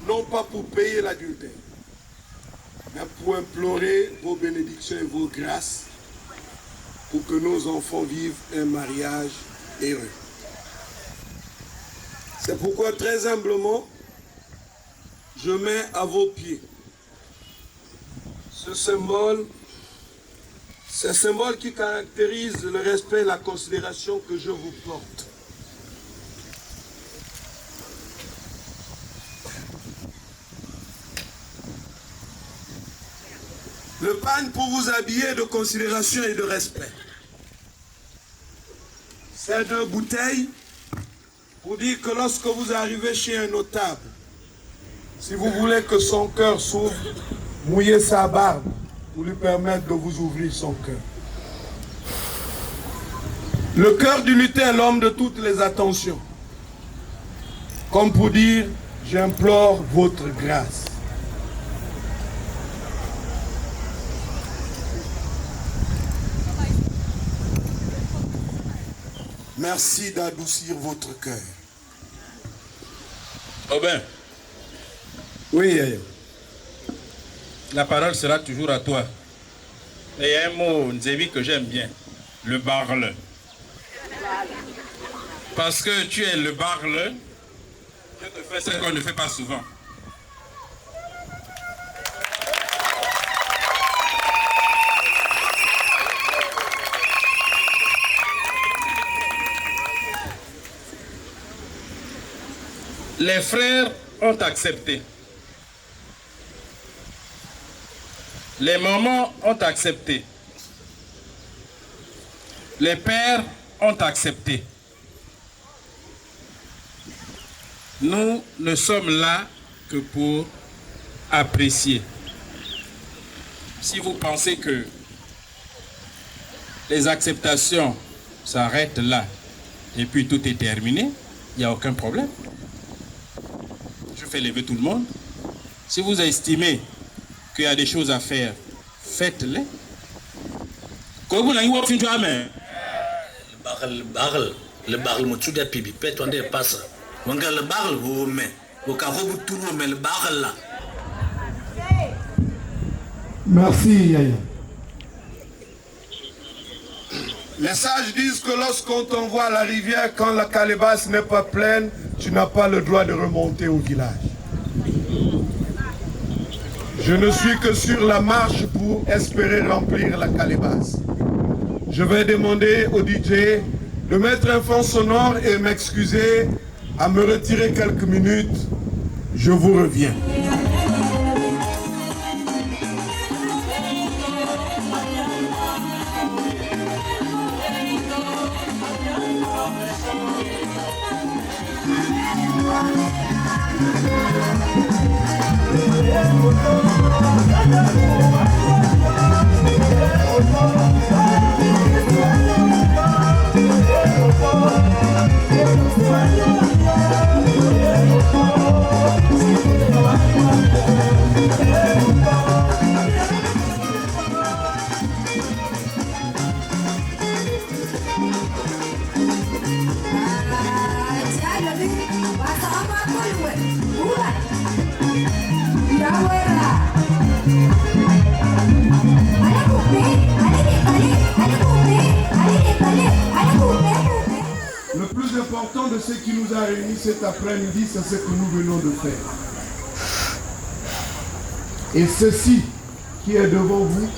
Non pas pour payer l'adultère, mais pour implorer vos bénédictions et vos grâces pour que nos enfants vivent un mariage heureux. C'est pourquoi très humblement, je mets à vos pieds ce symbole qui caractérise le respect et la considération que je vous porte. Le pagne pour vous habiller de considération et de respect. Ces deux bouteilles pour dire que lorsque vous arrivez chez un notable, si vous voulez que son cœur s'ouvre, mouillez sa barbe pour lui permettre de vous ouvrir son cœur. Le cœur du lutin est l'homme de toutes les attentions. Comme pour dire, j'implore votre grâce. Merci d'adoucir votre cœur. Aubin. Oui, Yaya. La parole sera toujours à toi. Et il y a un mot, Nzebi, que j'aime bien. Le barle. Parce que tu es le barle, je te fais ce qu'on ne fait pas souvent. Les frères ont accepté. Les mamans ont accepté. Les pères ont accepté. Nous ne sommes là que pour apprécier. Si vous pensez que les acceptations s'arrêtent là et puis tout est terminé, il n'y a aucun problème. Je fais lever tout le monde. Si vous estimez qu'il y a des choses à faire, faites-les. Le baril me tue des pipi, pète on dépasse. On regarde le baril, vous met. Vous avez tout le monde, le baril là. Merci, Yaya. Les sages disent que lorsqu'on t'envoie à la rivière, quand la calebasse n'est pas pleine, tu n'as pas le droit de remonter au village. Je ne suis que sur la marche pour espérer remplir la calebasse. Je vais demander au DJ de mettre un fond sonore et m'excuser à me retirer quelques minutes. Je vous reviens. Thank you. plus important de ce qui nous a réunis cet après-midi, c'est ce que nous venons de faire. Et ceci qui est devant vous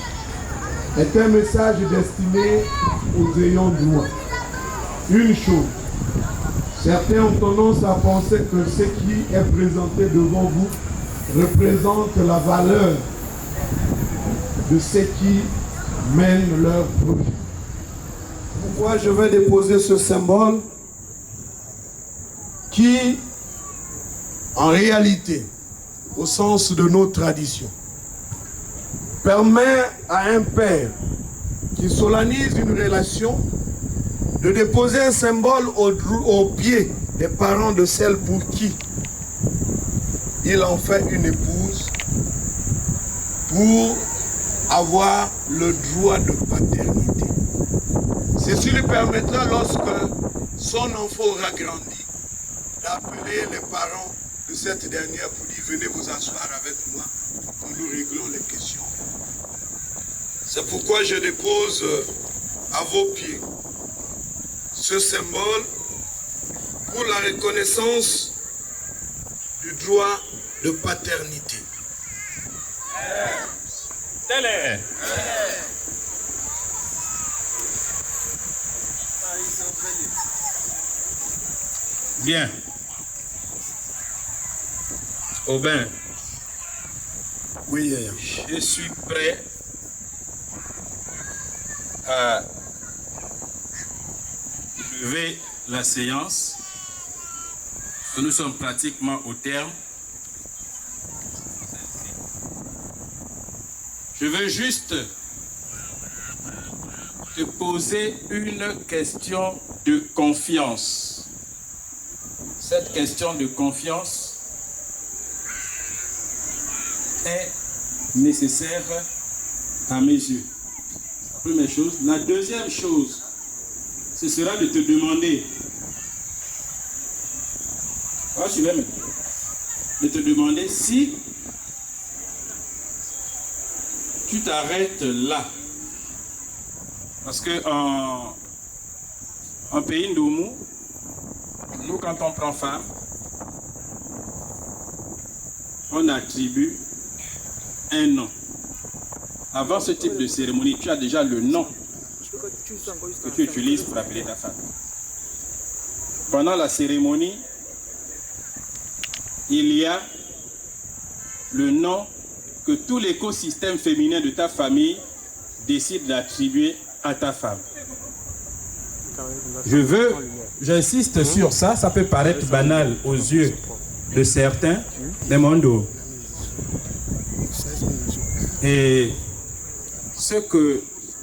est un message destiné aux ayants droit. Une chose, certains ont tendance à penser que ce qui est présenté devant vous représente la valeur de ceux qui mènent leur projet. Pourquoi je vais déposer ce symbole qui, en réalité, au sens de nos traditions, permet à un père qui solennise une relation de déposer un symbole au pied des parents de celle pour qui il en fait une épouse pour avoir le droit de paternité. Ceci lui permettra, lorsque son enfant aura grandi, d'appeler les parents de cette dernière pour dire venez vous asseoir avec moi pour que nous réglons les questions. C'est pourquoi je dépose à vos pieds ce symbole pour la reconnaissance du droit de paternité. Télé. Bien. Aubin. Oui, je suis prêt à lever la séance. Nous sommes pratiquement au terme. Je veux juste te poser une question de confiance. Cette question de confiance est nécessaire à mes yeux. La première chose. La deuxième chose, ce sera de te demander, de te demander si tu t'arrêtes là. Parce que en pays Ndoumou, nous quand on prend femme, on attribue un nom. Avant ce type de cérémonie, tu as déjà le nom que tu utilises pour appeler ta femme. Pendant la cérémonie, il y a le nom que tout l'écosystème féminin de ta famille décide d'attribuer à ta femme. J'insiste sur ça, ça peut paraître banal aux yeux de certains, des mondos. Et ce que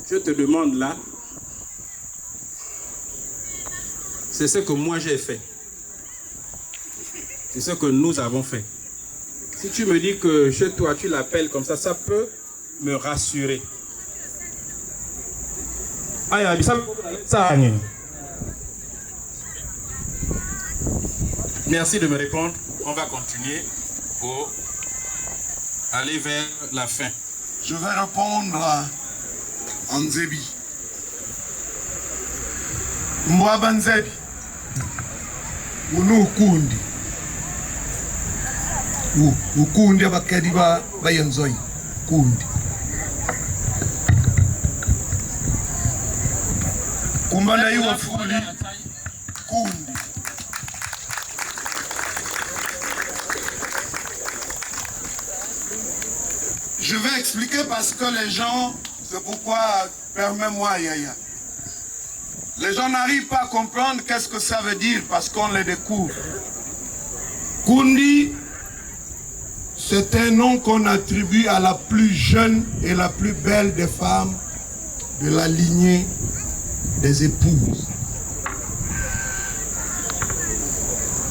je te demande là, c'est ce que moi j'ai fait. C'est ce que nous avons fait. Si tu me dis que chez toi tu l'appelles comme ça peut me rassurer. Merci de me répondre. On va continuer pour aller vers la fin. Je vais répondre en Nzebi. Mwaba Nzebi. Unu ukundi. Ukundi abakadi bayenzoi. Kundi. Kumbana iwa fuli. Kundi. Je vais expliquer parce que les gens, c'est pourquoi, permets-moi Yaya. Les gens n'arrivent pas à comprendre qu'est-ce que ça veut dire parce qu'on les découvre. Kundi, c'est un nom qu'on attribue à la plus jeune et la plus belle des femmes de la lignée des épouses.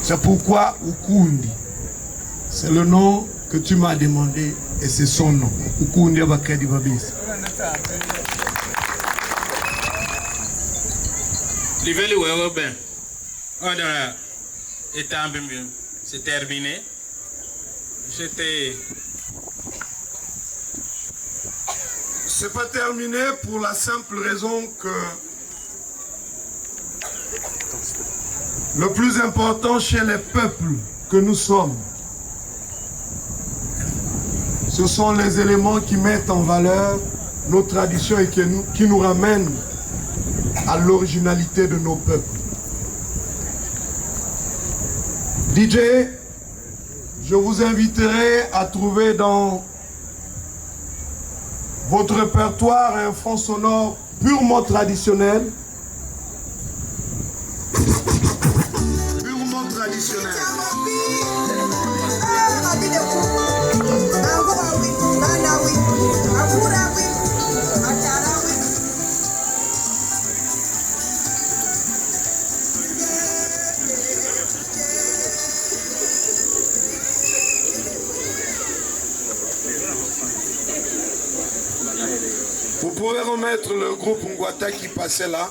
C'est pourquoi Ukundi, c'est le nom que tu m'as demandé et c'est son nom. Ukundi Abakadi Babis. C'est terminé. C'est pas terminé pour la simple raison que Le plus important chez les peuples que nous sommes, ce sont les éléments qui mettent en valeur nos traditions et qui nous ramènent à l'originalité de nos peuples. DJ, je vous inviterai à trouver dans votre répertoire un fond sonore purement traditionnel. Purement traditionnel. Vous pouvez remettre le groupe Ngwata qui passait là.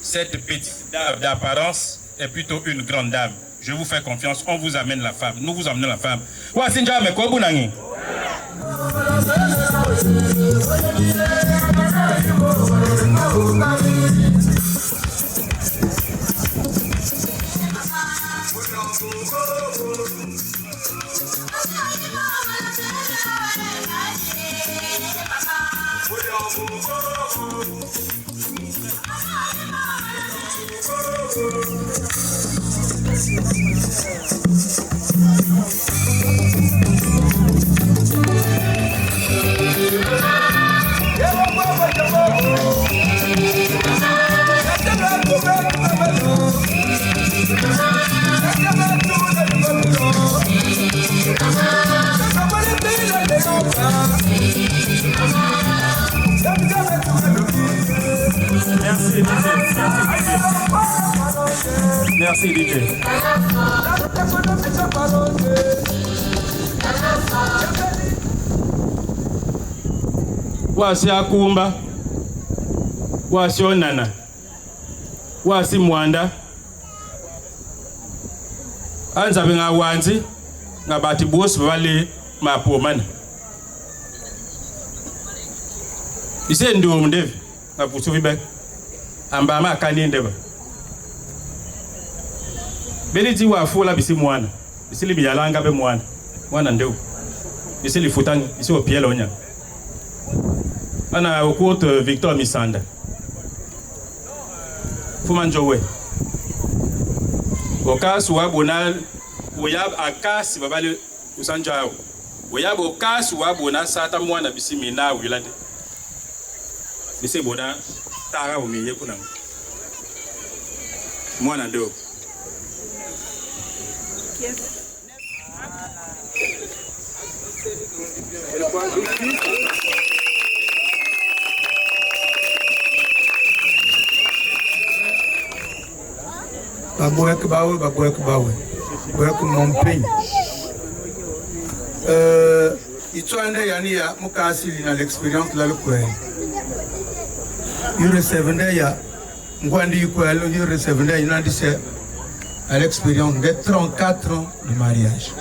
Cette petite dame d'apparence est plutôt une grande dame. Je vous fais confiance, on vous amène la femme. Nous vous amenons la femme. Merci DJ. Wasi Akumba, wasi Onana, wasi Mwanda, anza benga wanzi, ngabati boss vale mapomana. Ise ndo mdevi, ngapusu vibe, amba ma kanindeba. Beniti wa fola bisi mwana, bisi li biyalanga be mwana, mwana ndeu, bisi li futangi, bisi o pielo nya. Ana okwote Victor Misanda. Fumanjowe. Okas wabona oyab akasi babale usanjao. Oyab okas wabona sata mwana bisi mina wilade. Bisi boda tara umiye kuna. Mwana ndeu. Baboyak bawe. Boyak Montpeigne. Itwande yania mukasili na l'expérience la lokwe. You recevende ya ngwandi yukwelo you recevende inandise à l'expérience de 34 ans de mariage.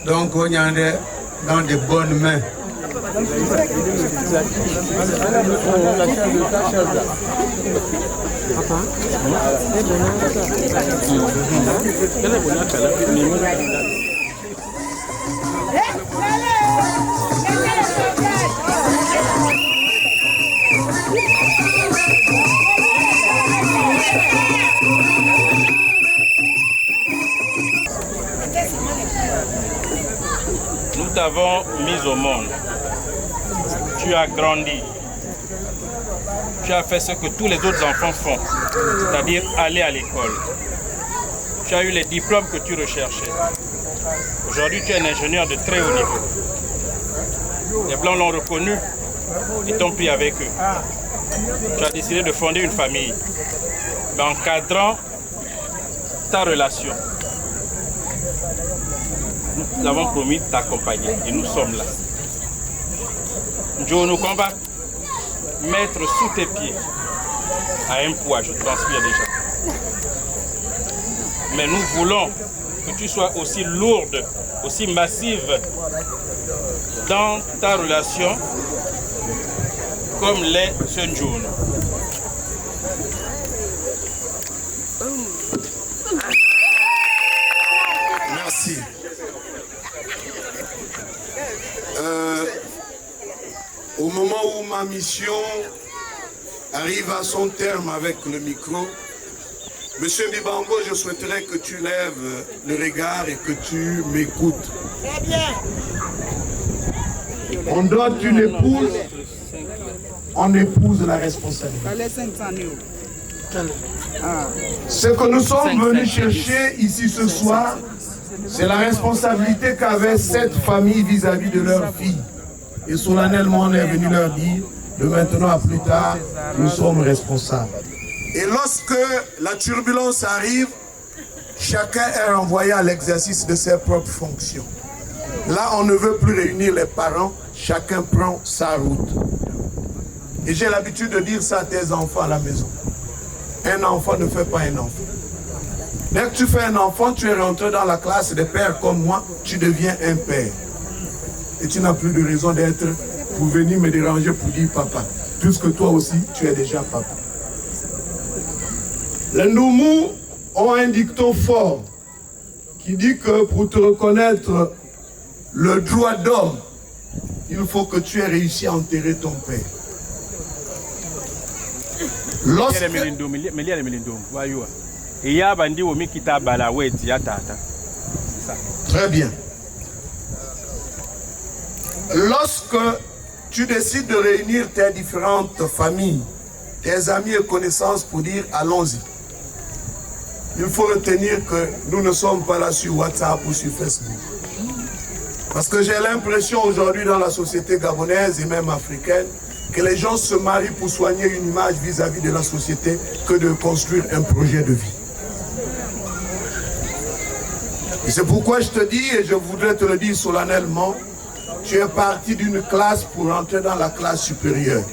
Donc on est dans de bonnes mains. t'avons mis au monde. Tu as grandi. Tu as fait ce que tous les autres enfants font, c'est-à-dire aller à l'école. Tu as eu les diplômes que tu recherchais. Aujourd'hui, tu es un ingénieur de très haut niveau. Les Blancs l'ont reconnu et t'ont pris avec eux. Tu as décidé de fonder une famille, mais encadrant ta relation. Nous avons promis de t'accompagner et nous sommes là. Joe, nous combat. Mettre sous tes pieds à un poids, je transpire déjà. Mais nous voulons que tu sois aussi lourde, aussi massive dans ta relation comme l'est Sun June. Merci. Au moment où ma mission arrive à son terme avec le micro, Monsieur Bibango, je souhaiterais que tu lèves le regard et que tu m'écoutes. Très bien. On donne une épouse, on épouse la responsabilité. Ce que nous sommes venus chercher ici ce soir, c'est la responsabilité qu'avait cette famille vis-à-vis de leur fille. Et solennellement, on est venu leur dire, de maintenant à plus tard, nous sommes responsables. Et lorsque la turbulence arrive, chacun est renvoyé à l'exercice de ses propres fonctions. Là, on ne veut plus réunir les parents, chacun prend sa route. Et j'ai l'habitude de dire ça à tes enfants à la maison. Un enfant ne fait pas un enfant. Dès que tu fais un enfant, tu es rentré dans la classe des pères comme moi, tu deviens un père. Et tu n'as plus de raison d'être pour venir me déranger pour dire papa. Puisque toi aussi, tu es déjà papa. Les Noumou ont un dicton fort qui dit que pour te reconnaître le droit d'homme, il faut que tu aies réussi à enterrer ton père. Très bien. Lorsque tu décides de réunir tes différentes familles, tes amis et connaissances pour dire allons-y, il faut retenir que nous ne sommes pas là sur WhatsApp ou sur Facebook. Parce que j'ai l'impression aujourd'hui dans la société gabonaise et même africaine que les gens se marient pour soigner une image vis-à-vis de la société que de construire un projet de vie. Et c'est pourquoi je te dis, et je voudrais te le dire solennellement, tu es parti d'une classe pour entrer dans la classe supérieure.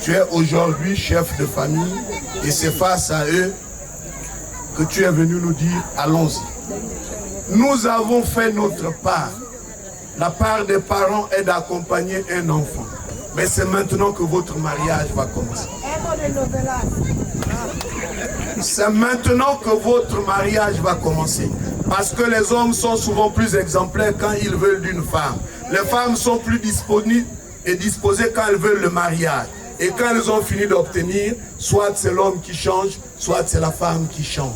Tu es aujourd'hui chef de famille et c'est face à eux que tu es venu nous dire allons-y. Nous avons fait notre part. La part des parents est d'accompagner un enfant. Mais c'est maintenant que votre mariage va commencer. C'est maintenant que votre mariage va commencer. Parce que les hommes sont souvent plus exemplaires quand ils veulent d'une femme. Les femmes sont plus disponibles et disposées quand elles veulent le mariage. Et quand elles ont fini d'obtenir, soit c'est l'homme qui change, soit c'est la femme qui change.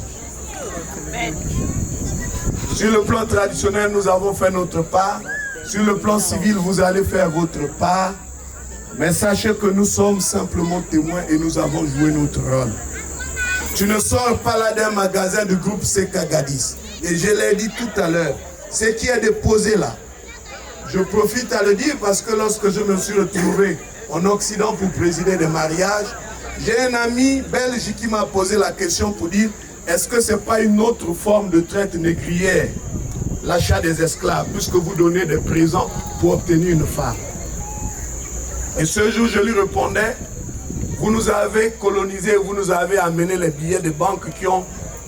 Sur le plan traditionnel, nous avons fait notre part. Sur le plan civil, vous allez faire votre part. Mais sachez que nous sommes simplement témoins et nous avons joué notre rôle. Tu ne sors pas là d'un magasin du groupe Sekagadis. Et je l'ai dit tout à l'heure, ce qui est déposé là, je profite à le dire parce que lorsque je me suis retrouvé en Occident pour présider des mariages, j'ai un ami belge qui m'a posé la question pour dire est-ce que ce n'est pas une autre forme de traite négrière, l'achat des esclaves, puisque vous donnez des présents pour obtenir une femme. Et ce jour, je lui répondais, vous nous avez colonisés, vous nous avez amené les billets de banque qui ont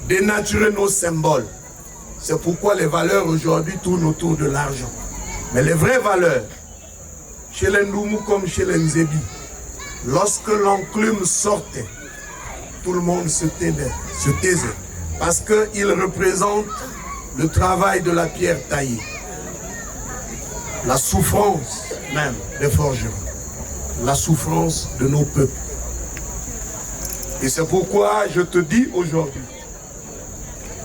dénaturé nos symboles. C'est pourquoi les valeurs aujourd'hui tournent autour de l'argent. Mais les vraies valeurs, chez les Noumou comme chez les Nzebi, lorsque l'enclume sortait, tout le monde se taisait. Parce qu'il représente le travail de la pierre taillée. La souffrance même des forgerons. La souffrance de nos peuples. Et c'est pourquoi je te dis aujourd'hui,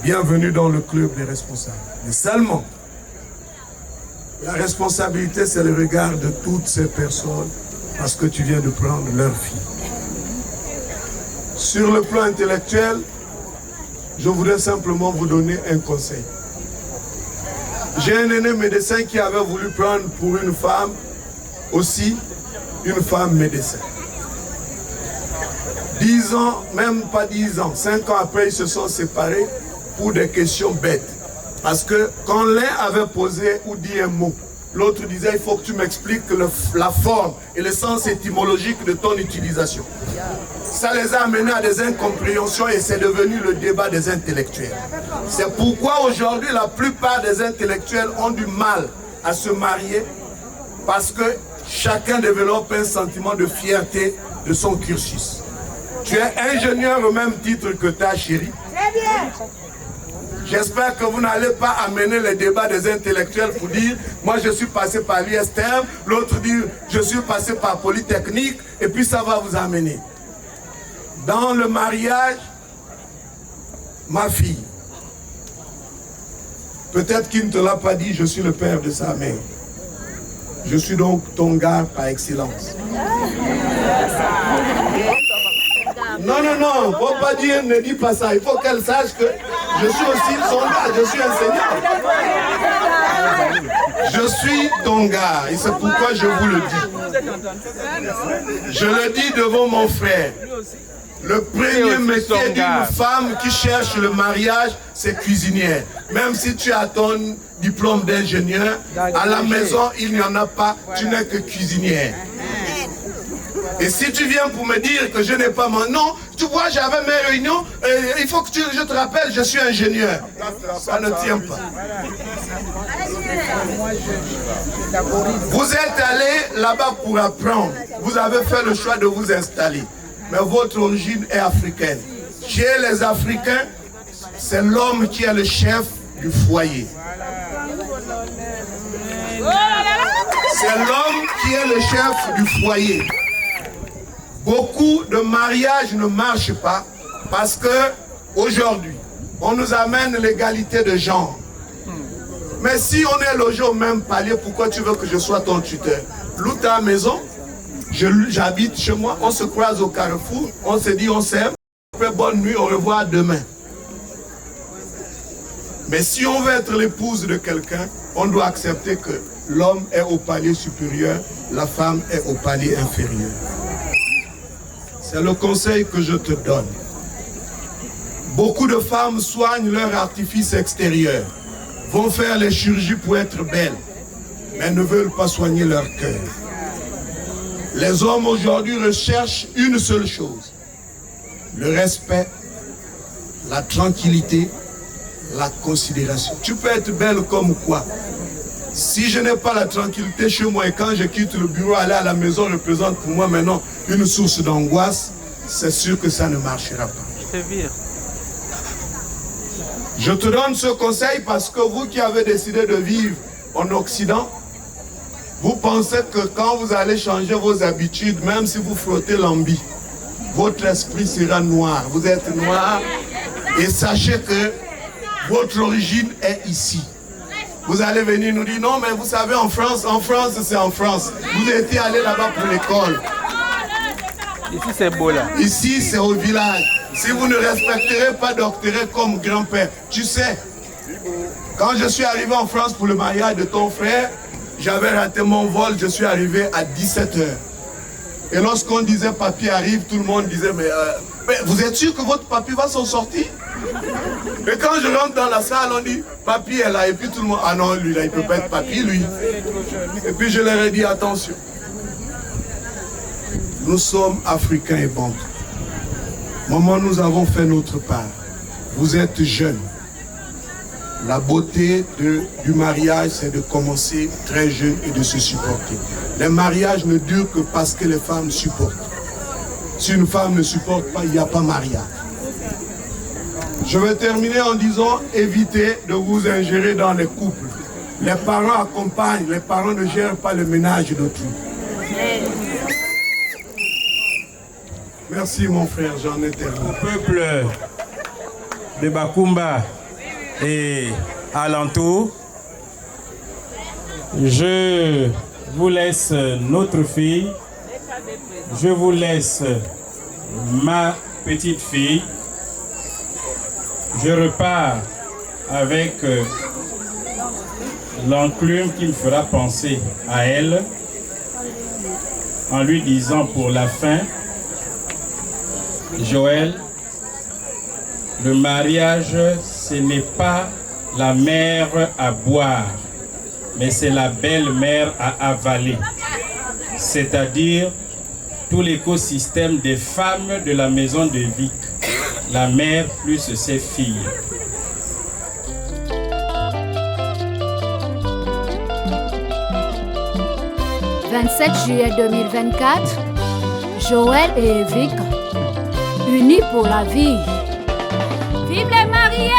bienvenue dans le club des responsables. Mais seulement, La responsabilité, c'est le regard de toutes ces personnes parce que tu viens de prendre leur fille. Sur le plan intellectuel, je voudrais simplement vous donner un conseil. J'ai un aîné médecin qui avait voulu prendre pour une femme aussi une femme médecin. 10 ans, même pas 10 ans, 5 ans après, ils se sont séparés pour des questions bêtes. Parce que quand l'un avait posé ou dit un mot, l'autre disait, il faut que tu m'expliques la forme et le sens étymologique de ton utilisation. Ça les a amenés à des incompréhensions et c'est devenu le débat des intellectuels. C'est pourquoi aujourd'hui, la plupart des intellectuels ont du mal à se marier parce que chacun développe un sentiment de fierté de son cursus. Tu es ingénieur au même titre que ta chérie. Très bien. J'espère que vous n'allez pas amener les débats des intellectuels pour dire moi je suis passé par l'ISTM, l'autre dit je suis passé par Polytechnique et puis ça va vous amener. Dans le mariage, ma fille, peut-être qu'il ne te l'a pas dit, je suis le père de sa mère. Je suis donc ton gars par excellence. Non, non, non, il ne faut pas dire, ne dis pas ça. Il faut qu'elle sache que je suis aussi son gars, je suis enseignant. Je suis ton gars et c'est pourquoi je vous le dis. Je le dis devant mon frère. Le premier métier d'une femme qui cherche le mariage, c'est cuisinière. Même si tu as ton diplôme d'ingénieur, à la maison, il n'y en a pas, tu n'es que cuisinière. Et si tu viens pour me dire que je n'ai pas mon nom, tu vois, j'avais mes réunions, il faut que je te rappelle, je suis ingénieur. Ça ne tient pas. Vous êtes allé là-bas pour apprendre. Vous avez fait le choix de vous installer. Mais votre origine est africaine. Chez les Africains, c'est l'homme qui est le chef du foyer. C'est l'homme qui est le chef du foyer. Beaucoup de mariages ne marchent pas parce que aujourd'hui, on nous amène l'égalité de genre. Mais si on est logé au même palier, pourquoi tu veux que je sois ton tuteur? Loue ta maison, j'habite chez moi, on se croise au carrefour, on se dit on s'aime, après bonne nuit, au revoir demain. Mais si on veut être l'épouse de quelqu'un, on doit accepter que l'homme est au palier supérieur, la femme est au palier inférieur. C'est le conseil que je te donne. Beaucoup de femmes soignent leur artifice extérieur, vont faire les chirurgies pour être belles, mais ne veulent pas soigner leur cœur. Les hommes aujourd'hui recherchent une seule chose, le respect, la tranquillité, la considération. Tu peux être belle comme quoi? Si je n'ai pas la tranquillité chez moi et quand je quitte le bureau, aller à la maison représente pour moi maintenant une source d'angoisse, c'est sûr que ça ne marchera pas. Je te donne ce conseil parce que vous qui avez décidé de vivre en Occident, vous pensez que quand vous allez changer vos habitudes, même si vous frottez l'ambi, votre esprit sera noir. Vous êtes noir et sachez que votre origine est ici. Vous allez venir nous dire, non mais vous savez en France c'est en France. Vous étiez allé là-bas pour l'école. Ici c'est beau là. Ici c'est au village. Si vous ne respecterez pas docteur comme grand-père, tu sais, quand je suis arrivé en France pour le mariage de ton frère, j'avais raté mon vol, je suis arrivé à 17h. Et lorsqu'on disait papier arrive, tout le monde disait mais vous êtes sûr que votre papier va s'en sortir? Et quand je rentre dans la salle, on dit papier est là et puis tout le monde, ah non lui là il peut pas être papier lui. Et puis je leur ai dit attention, nous sommes africains et bantous. Maman, nous avons fait notre part. Vous êtes jeunes. La beauté du mariage, c'est de commencer très jeune et de se supporter. Les mariages ne durent que parce que les femmes supportent. Si une femme ne supporte pas, il n'y a pas mariage. Je vais terminer en disant, évitez de vous ingérer dans les couples. Les parents accompagnent, les parents ne gèrent pas le ménage d'autrui. Merci mon frère, j'en ai terminé. Au peuple de Bakumba et alentour, Je vous laisse notre fille. Je vous laisse ma petite fille. Je repars avec l'enclume qui me fera penser à elle, en lui disant pour la fin, Joël, le mariage, ce n'est pas la mère à boire, mais c'est la belle-mère à avaler. C'est-à-dire tout l'écosystème des femmes de la maison de Vic, la mère plus ses filles. « 27 juillet 2024, Joël et Vic, unis pour la vie. Vive les mariés!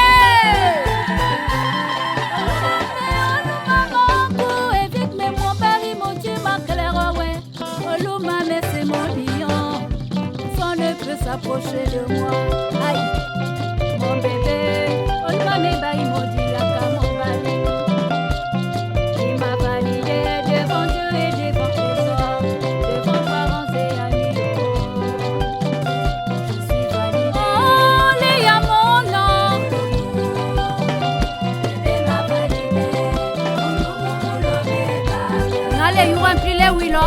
S'approcher de moi, aïe, mon bébé, on m'a mis il m'a validé devant Dieu et devant les hommes, devant parents et amis. Je suis validé. Oh, les à mon nom, bébé m'a validé. Allez, il remplit les oui là.